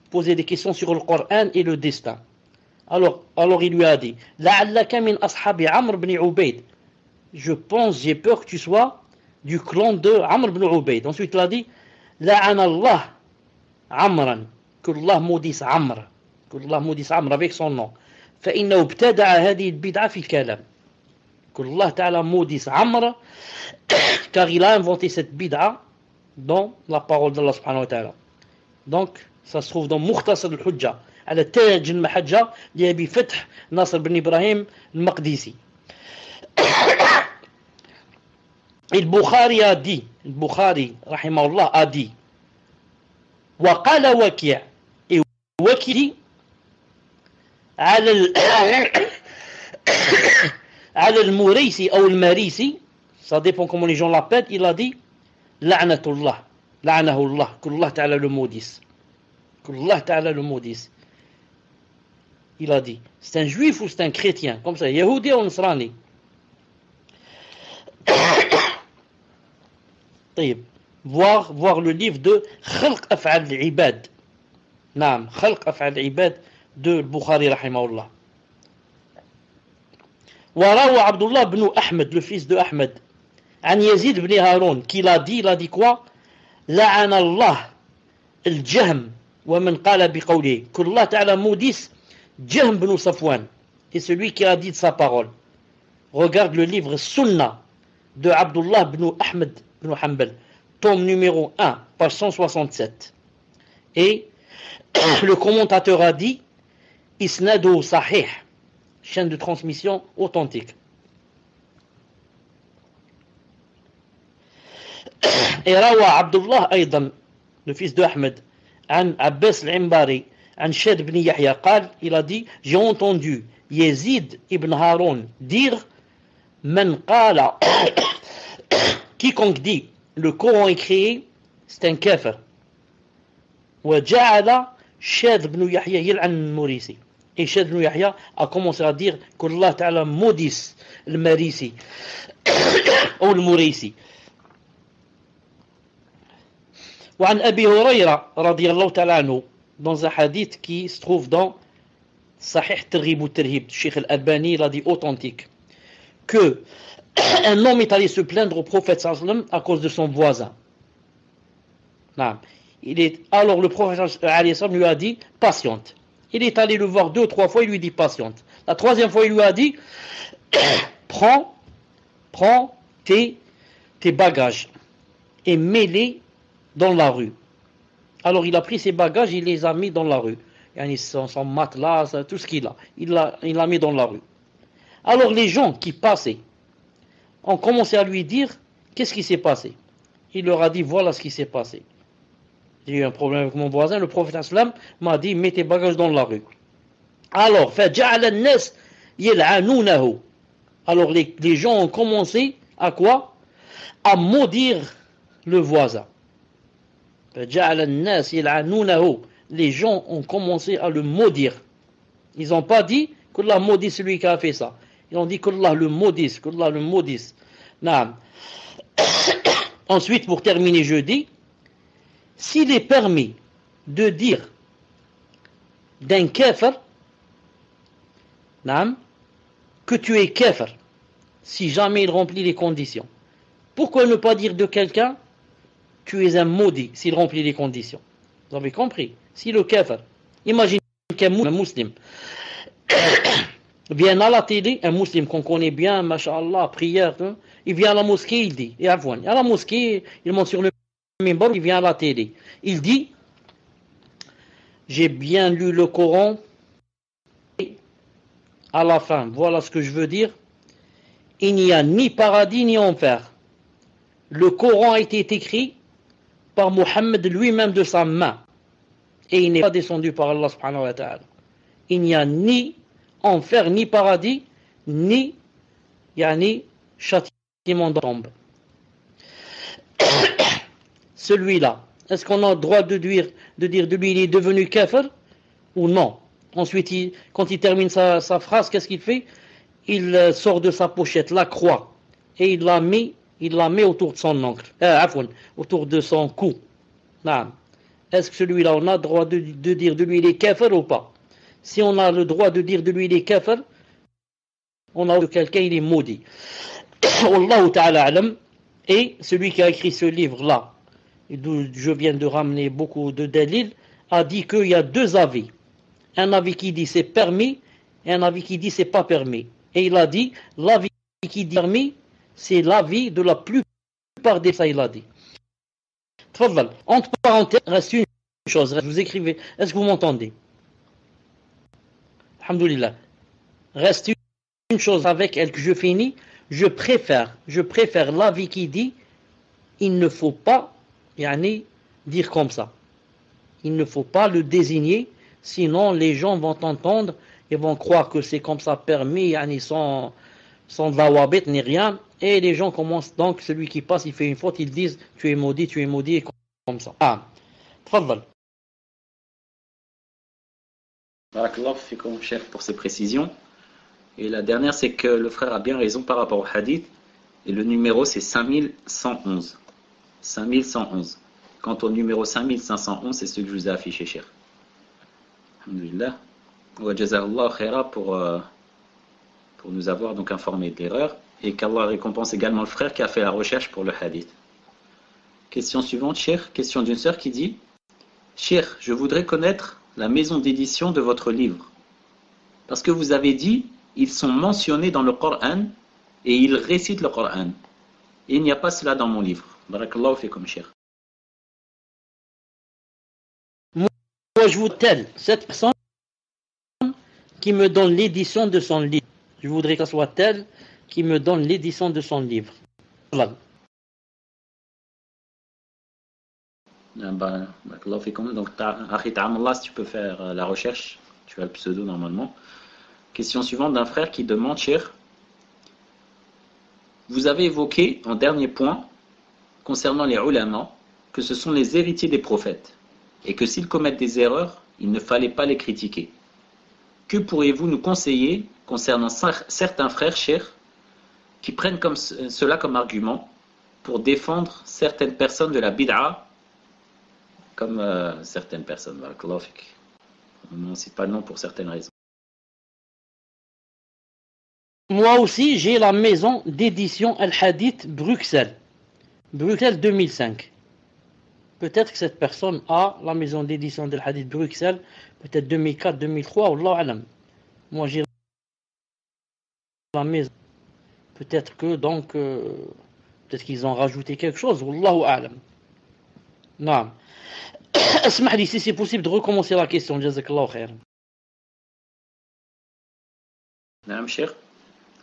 posait des questions sur le Coran et le destin. Alors il lui a dit la'allaka min ashabi Amr ibn Ubayd, j'ai peur que tu sois du clan de Amr ibn Ubayd. Ensuite il a dit la'ana Allah Amran, que Allah maudisse Amr avec son nom. فإنه ابتدع هذه البدعة في الكلام. Que Allah Ta'ala maudisse Amr car il a inventé cette bid'a dans la parole d'Allah subhanahu wa ta'ala. Donc ça se trouve dans Mukhtasar al-Hujja على تاج المحجة لأبي فتح ناصر بن إبراهيم المقدسي. البخاري a dit, البخاري رحمه الله a dit وقال وكيع et وكيع على الموريسي أو الماريسي, ça dépend comment les gens l'appellent, il a dit la'natullah, la'nahullah, qu'Allah Ta'ala le maudisse, il a dit, c'est un juif ou c'est un chrétien, comme ça, Yahoudi ou Nasrani. voir le livre de Khalq Af'al al-Ibad, naam, Khalq Af'al al-Ibad de Bukhari rahimahullah. وروى عبد الله بن أحمد, le fils de Ahmed, عن يزيد بن هارون, qu'il a dit quoi? لعن الله الجهم ومن قال بقوله, que Allah Ta'ala maudisse Jahm bin Safwan et celui qui a dit de sa parole. regarde le livre Sunna de Abdullah ibn Ahmed ibn Hanbal, tome numéro 1, page 167. Et le commentateur a dit Isnadu Sahih, chaîne de transmission authentique. Et Rawa Abdullah أيضا, le fils de Ahmed, عن Abbas al-Imbari, عن Shad ibn Yahya, قال, il a dit, j'ai entendu Yazid ibn Harun dire, Man qala, quiconque dit, le Coran est créé, c'est un kafir. Wa ja'ala Shad ibn Yahya yal'an al-Murisi. Et Shad ibn Yahya a commencé à dire qu'Allah Ta'ala maudisse le Marisi, ou le Murisi. وعن أبي هريرة رضي الله تعالى عنه, dans un hadith qui se trouve dans Sahih Targhib ou Tarhib, Cheikh Al-Albani l'a dit authentique, que un homme est allé se plaindre au prophète sallallahu alayhi wa sallam à cause de son voisin. Alors le prophète sallallahu alayhi wa sallam lui a dit patiente. Il est allé le voir 2 ou 3 fois, il lui dit patiente. La 3e fois il lui a dit prends tes bagages et mets-les dans la rue. Alors il a pris ses bagages, il les a mis dans la rue. Son matelas, tout ce qu'il a. Il l'a mis dans la rue. Alors les gens qui passaient ont commencé à lui dire qu'est-ce qui s'est passé. Il leur a dit voilà ce qui s'est passé. J'ai eu un problème avec mon voisin, le prophète sallam m'a dit mets tes bagages dans la rue. Alors alors les gens ont commencé à quoi? À maudire le voisin. Les gens ont commencé à le maudire. Ils n'ont pas dit qu'Allah maudit celui qui a fait ça. Ils ont dit qu'Allah le maudisse, qu'Allah le maudisse. Ensuite, pour terminer, je dis, s'il est permis de dire d'un kafir que tu es kafir, si jamais il remplit les conditions, pourquoi ne pas dire de quelqu'un tu es un maudit s'il remplit les conditions? Vous avez compris? Si le kafir, imagine qu'un musulman vient à la télé, un musulman qu'on connaît bien, masha'Allah, prière, il vient à la mosquée, il dit, et à la mosquée, il monte sur le minbar, il vient à la télé, il dit, j'ai bien lu le Coran, et à la fin, voilà ce que je veux dire, il n'y a ni paradis ni enfer. Le Coran a été écrit par Mohammed lui-même de sa main. Et il n'est pas descendu par Allah subhanahu wa ta'ala. Il n'y a ni enfer, ni paradis, ni châtiment de tombe. Celui-là, est-ce qu'on a le droit de dire de lui il est devenu kafir ou non? Ensuite, quand il termine sa phrase, qu'est-ce qu'il fait? Il sort de sa pochette la croix et il la met autour de son oncle, autour de son cou. Est-ce que celui-là, on a le droit de dire de lui il est kafir ou pas? Si on a le droit de dire de lui il est kafir, on a de quelqu'un il est maudit. Wallahu ta'ala alam. Et celui qui a écrit ce livre-là, d'où je viens de ramener beaucoup de dalil, a dit qu'il y a 2 avis. Un avis qui dit c'est permis et un avis qui dit c'est pas permis. Et il a dit l'avis qui dit permis, c'est l'avis de la plupart des ça il a dit. Entre parenthèses, reste une chose, vous écrivez, est-ce que vous m'entendez? Alhamdulillah. Reste une chose avec elle que je finis, je préfère l'avis qui dit il ne faut pas dire comme ça. Il ne faut pas le désigner, sinon les gens vont entendre et vont croire que c'est comme ça permis, sans dawabit ni rien, et les gens commencent donc, celui qui passe, il fait une faute, ils disent tu es maudit, et comme ça. Tfaddal. Barakallahu fikum, chef, pour ces précisions. Et la dernière, c'est que le frère a bien raison par rapport au hadith, et le numéro c'est 5111. 5111. Quant au numéro 5511, c'est ce que je vous ai affiché, cher. Alhamdulillah. Wa jazakallahu khaira pour nous avoir donc informé de l'erreur, et qu'Allah récompense également le frère qui a fait la recherche pour le hadith. Question suivante, cher. Question d'une sœur qui dit: Cher, je voudrais connaître la maison d'édition de votre livre. Parce que vous avez dit, ils sont mentionnés dans le Coran, et ils récitent le Coran. Et il n'y a pas cela dans mon livre. Barakallahu fikum, cheikh. Moi, je vous telle cette personne qui me donne l'édition de son livre. Je voudrais que ce soit telle qui me donne l'édition de son livre. Voilà. Barakallahu fikum. Donc, Akhi Ta'amallah, si tu peux faire la recherche, tu as le pseudo normalement. Question suivante d'un frère qui demande, cheikh, vous avez évoqué en dernier point, concernant les ulama, que ce sont les héritiers des prophètes, et que s'ils commettent des erreurs, il ne fallait pas les critiquer. Que pourriez-vous nous conseiller concernant certains frères, cheikh, qui prennent cela comme argument pour défendre certaines personnes de la bid'a, comme certaines personnes, barakallahu fik. On ne cite pas de nom pour certaines raisons. Moi aussi, j'ai la maison d'édition Al-Hadith Bruxelles. Bruxelles 2005. Peut-être que cette personne a la maison d'édition d'Al-Hadith Bruxelles, peut-être 2004, 2003, Wallahu alam. Moi, j'ai la maison. Peut-être que, donc, peut-être qu'ils ont rajouté quelque chose, Wallahu alam. Non. Esmah li, si c'est possible de recommencer la question, jazakallahu khair. Madame Cheikh.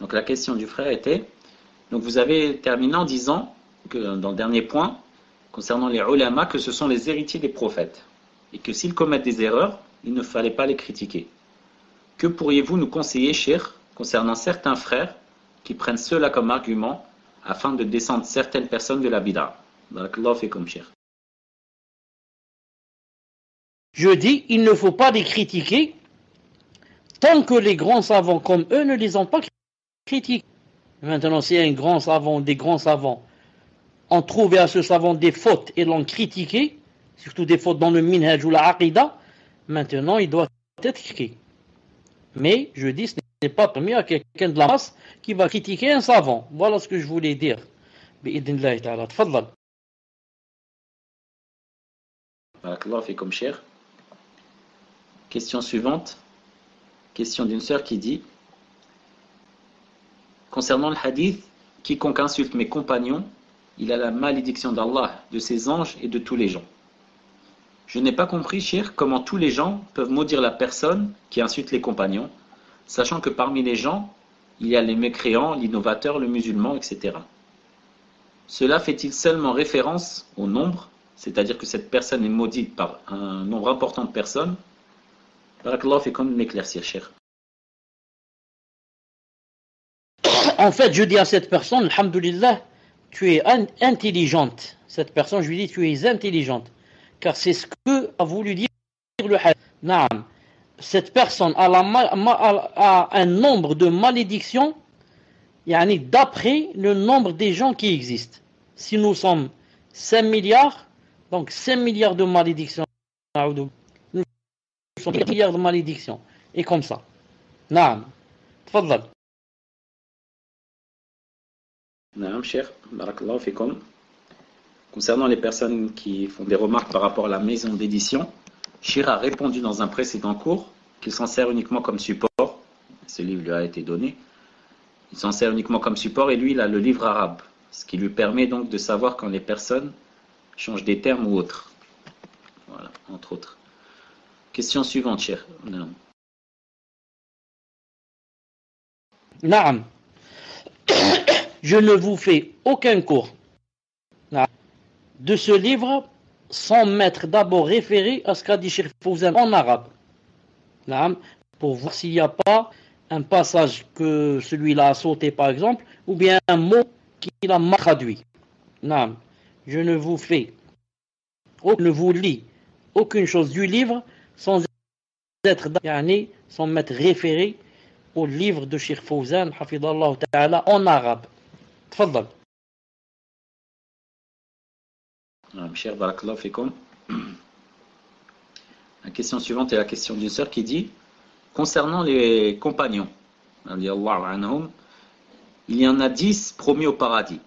Donc la question du frère était, donc vous avez terminé en disant que dans le dernier point, concernant les ulama, que ce sont les héritiers des prophètes, et que s'ils commettent des erreurs, il ne fallait pas les critiquer. Que pourriez-vous nous conseiller, cheikh, concernant certains frères qui prennent cela comme argument afin de descendre certaines personnes de la bid'a? Barakallahu fikum, cheikh. Je dis, il ne faut pas les critiquer tant que les grands savants comme eux ne les ont pas critiqués. Maintenant, si un grand savant, des grands savants ont trouvé à ce savant des fautes et l'ont critiqué, surtout des fautes dans le minhaj ou la aqida, maintenant il doit être critiqué. Mais, je dis, ce n'est pas permis à quelqu'un de la masse qui va critiquer un savant. Voilà ce que je voulais dire. Bi'idnillahi ta'ala. Tfaddal. Barakallahu fikum, cheikh. Question suivante. Question d'une sœur qui dit, concernant le hadith, quiconque insulte mes compagnons, il a la malédiction d'Allah, de ses anges et de tous les gens. Je n'ai pas compris, cheikh, comment tous les gens peuvent maudire la personne qui insulte les compagnons, sachant que parmi les gens, il y a les mécréants, l'innovateur, le musulman, etc. Cela fait-il seulement référence au nombre, c'est-à-dire que cette personne est maudite par un nombre important de personnes? Barakallahu fikum, m'éclaircir, cheikh. En fait, je dis à cette personne, alhamdoulilah, tu es intelligente. Cette personne, je lui dis, tu es intelligente. Car c'est ce que a voulu dire le hadith. Naam. Cette personne a un nombre de malédictions, yani d'après le nombre des gens qui existent. Si nous sommes 5 milliards, donc 5 milliards de malédictions. Nous sommes 5 milliards de malédictions. Et comme ça. Naam. Tfaddal. Naam, cheikh, barakallahu fikum. Concernant les personnes qui font des remarques par rapport à la maison d'édition, Cheikh a répondu dans un précédent cours qu'il s'en sert uniquement comme support. Ce livre lui a été donné. Il s'en sert uniquement comme support et lui, il a le livre arabe, ce qui lui permet donc de savoir quand les personnes changent des termes ou autres. Voilà, entre autres. Question suivante, cheikh. Naam. Naam. Je ne vous fais aucun cours de ce livre sans m'être d'abord référé à ce qu'a dit Cheikh Fawzan en arabe. Pour voir s'il n'y a pas un passage que celui-là a sauté par exemple, ou bien un mot qu'il a mal traduit. Je ne vous lis aucune chose du livre sans m'être référé au livre de Cheikh Fawzan, hafidallahu ta'ala, en arabe. Tfaddal. Cheikh, barakallahu fikum. La question suivante est la question d'une sœur qui dit, concernant les compagnons, il y en a 10 promis au paradis.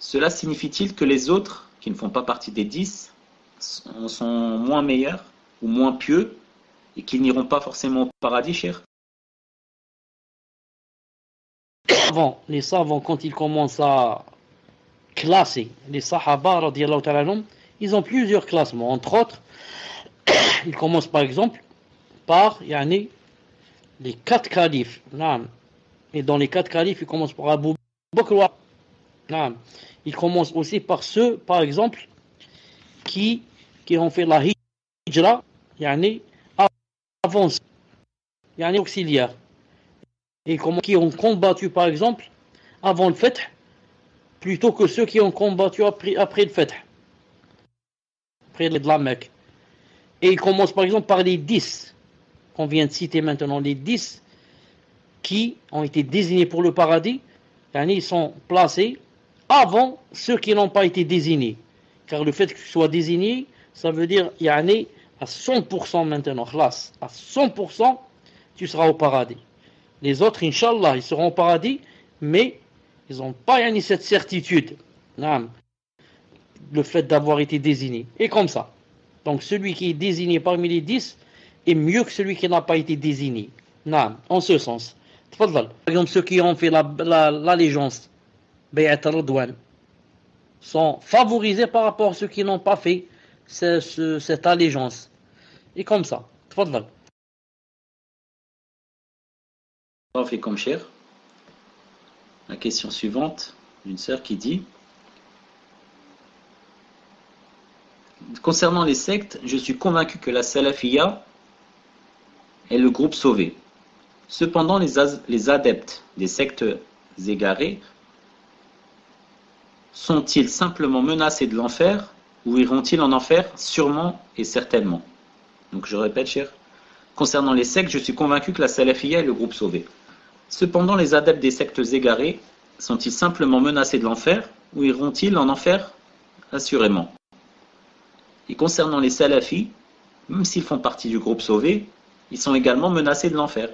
Cela signifie-t-il que les autres, qui ne font pas partie des 10, sont moins meilleurs ou moins pieux et qu'ils n'iront pas forcément au paradis, cheikh? les savants, quand ils commencent à classer les Sahaba, radiyallahu ta'ala anhum, ils ont plusieurs classements. Entre autres, ils commencent par exemple par les 4 califes. Et dans les 4 califes, ils commencent par Abu Bakr. Ils commencent aussi par ceux, par exemple, qui ont fait la hijra, avant, auxiliaire. Et qui ont combattu, par exemple, avant le Fath, plutôt que ceux qui ont combattu après le Fath, après de la Mecque. Et ils commencent, par exemple, par les 10 qu'on vient de citer maintenant, les 10 qui ont été désignés pour le paradis, ils sont placés avant ceux qui n'ont pas été désignés. Car le fait qu'ils soient désignés, ça veut dire à 100% maintenant, khlas, à 100%, tu seras au paradis. Les autres, Inch'Allah, ils seront au paradis, mais ils n'ont pas cette certitude, le fait d'avoir été désigné. Et comme ça. Donc celui qui est désigné parmi les 10 est mieux que celui qui n'a pas été désigné. En ce sens. Par exemple, ceux qui ont fait l'allégeance, Bay'at al-Ridwan, sont favorisés par rapport à ceux qui n'ont pas fait cette allégeance. Et comme ça. Tfadlal. Fait comme cher. La question suivante, une sœur qui dit: concernant les sectes, je suis convaincu que la Salafiyya est le groupe sauvé. Cependant, les adeptes des sectes égarées sont-ils simplement menacés de l'enfer ou iront-ils en enfer? Sûrement et certainement. Donc je répète, cher. Concernant les sectes, je suis convaincu que la Salafiyya est le groupe sauvé. Cependant, les adeptes des sectes égarées sont-ils simplement menacés de l'enfer ou iront-ils en enfer? Assurément. Et concernant les salafis, même s'ils font partie du groupe sauvé, ils sont également menacés de l'enfer.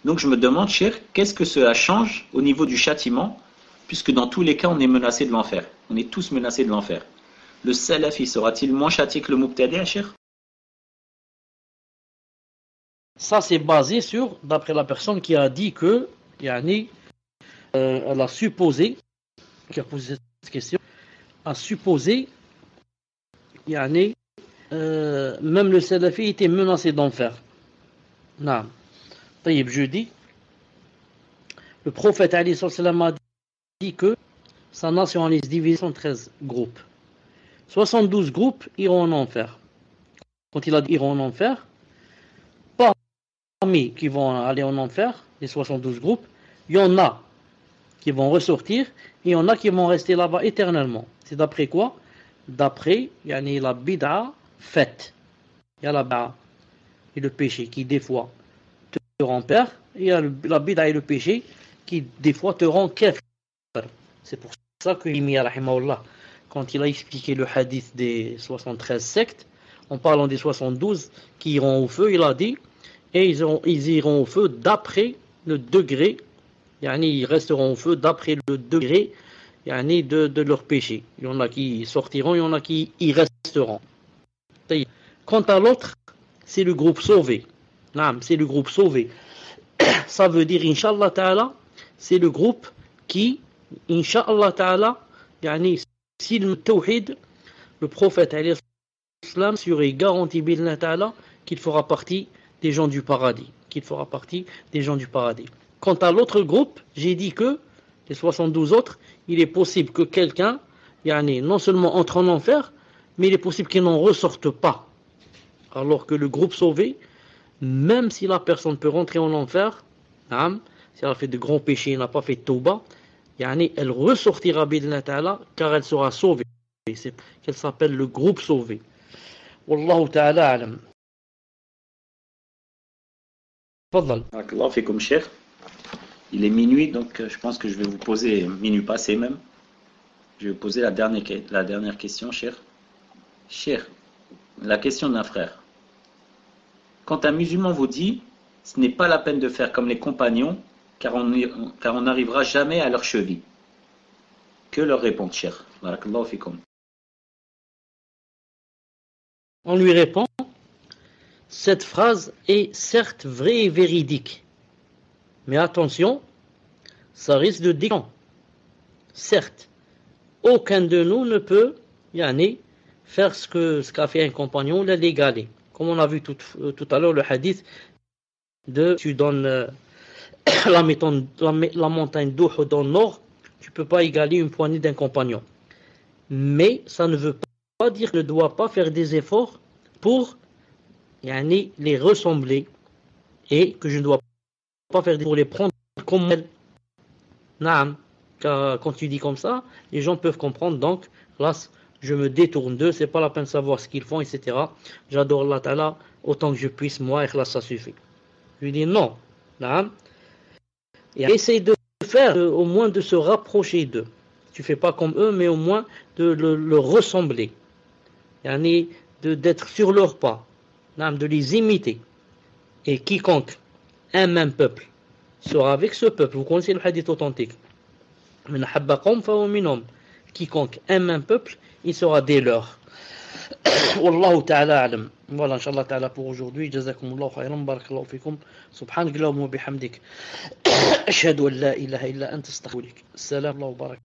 Donc je me demande, cher, qu'est-ce que cela change au niveau du châtiment, puisque dans tous les cas, on est menacé de l'enfer. On est tous menacés de l'enfer. Le salafi sera-t-il moins châtié que le mubtadi', cher? Ça, c'est basé sur, d'après la personne qui a dit que, elle a supposé, qui a posé cette question, a supposé, même le salafi était menacé d'enfer. Non. Je dis, le prophète a dit que sa nation allait se diviser en 13 groupes. 72 groupes iront en enfer. Quand il a dit iront en enfer, parmi qui vont aller en enfer, les 72 groupes, il y en a qui vont ressortir et il y en a qui vont rester là-bas éternellement. C'est d'après quoi? D'après la bid'a faite. Il y a la bid'a et le péché qui des fois te rend père, et il y a la bid'a et le péché qui des fois te rend kafir. C'est pour ça que Imi rahimahullah, quand il a expliqué le hadith des 73 sectes, en parlant des 72 qui iront au feu, il a dit, et ils iront au feu d'après le degré, ils resteront au feu d'après le degré de leur péché. Il y en a qui sortiront, il y en a qui y resteront. Quant à l'autre, c'est le groupe sauvé. C'est le groupe sauvé. Ça veut dire, Inch'Allah Ta'ala, c'est le groupe qui, Inch'Allah Ta'ala, si le tawhid, le prophète l'islam serait garanti billah Ta'ala qu'il fera partie des gens du paradis. Quant à l'autre groupe, j'ai dit que les 72 autres, il est possible que quelqu'un, non seulement entre en enfer, mais il est possible qu'il n'en ressorte pas. Alors que le groupe sauvé, même si la personne peut rentrer en enfer, si elle a fait de grands péchés et n'a pas fait de tauba, elle ressortira bi'idhnillah ta'ala car elle sera sauvée. C'est qu'elle s'appelle le groupe sauvé. Wallahu ta'ala alam. Fadal. Allah fait comme cher. Il est minuit, donc je pense que je vais vous poser, minuit passé même, je vais vous poser la dernière question, cher. Cher, la question d'un frère. Quand un musulman vous dit, ce n'est pas la peine de faire comme les compagnons, car on n'arrivera jamais à leur cheville. Que leur répond, cher? Barakallahu fikum. On lui répond, cette phrase est certes vraie et véridique. Mais attention, ça risque de déclencher. Certes, aucun de nous ne peut faire ce qu'a fait un compagnon, l'égaler. Comme on a vu tout à l'heure le hadith de tu donnes la montagne d'Uhud dans le nord, tu ne peux pas égaler une poignée d'un compagnon. Mais ça ne veut pas dire qu'il ne doit pas faire des efforts pour les ressembler et que je ne dois pas faire pour les prendre comme elles. Naam. Quand tu dis comme ça, les gens peuvent comprendre, donc là je me détourne d'eux, c'est pas la peine de savoir ce qu'ils font, etc. J'adore Allah Ta'ala autant que je puisse, moi, et là ça suffit. Je lui dis non. Naam. Et essaye de faire au moins de se rapprocher d'eux. Tu fais pas comme eux, mais au moins de le ressembler. D'être sur leurs pas. Naam, de les imiter. Et quiconque, un même peuple, sera avec ce peuple. Vous connaissez le hadith authentique. Quiconque, un même peuple, il sera des leurs. Wallahu ta'ala alam. Voilà, Inch'Allah ta'ala pour aujourd'hui. Jazakumullahu khayran, barakallahu fikum. Subhanakallahumma wa bihamdik. Ashhadu an la ilaha illa anta astaghfiruka. Salam wa barak.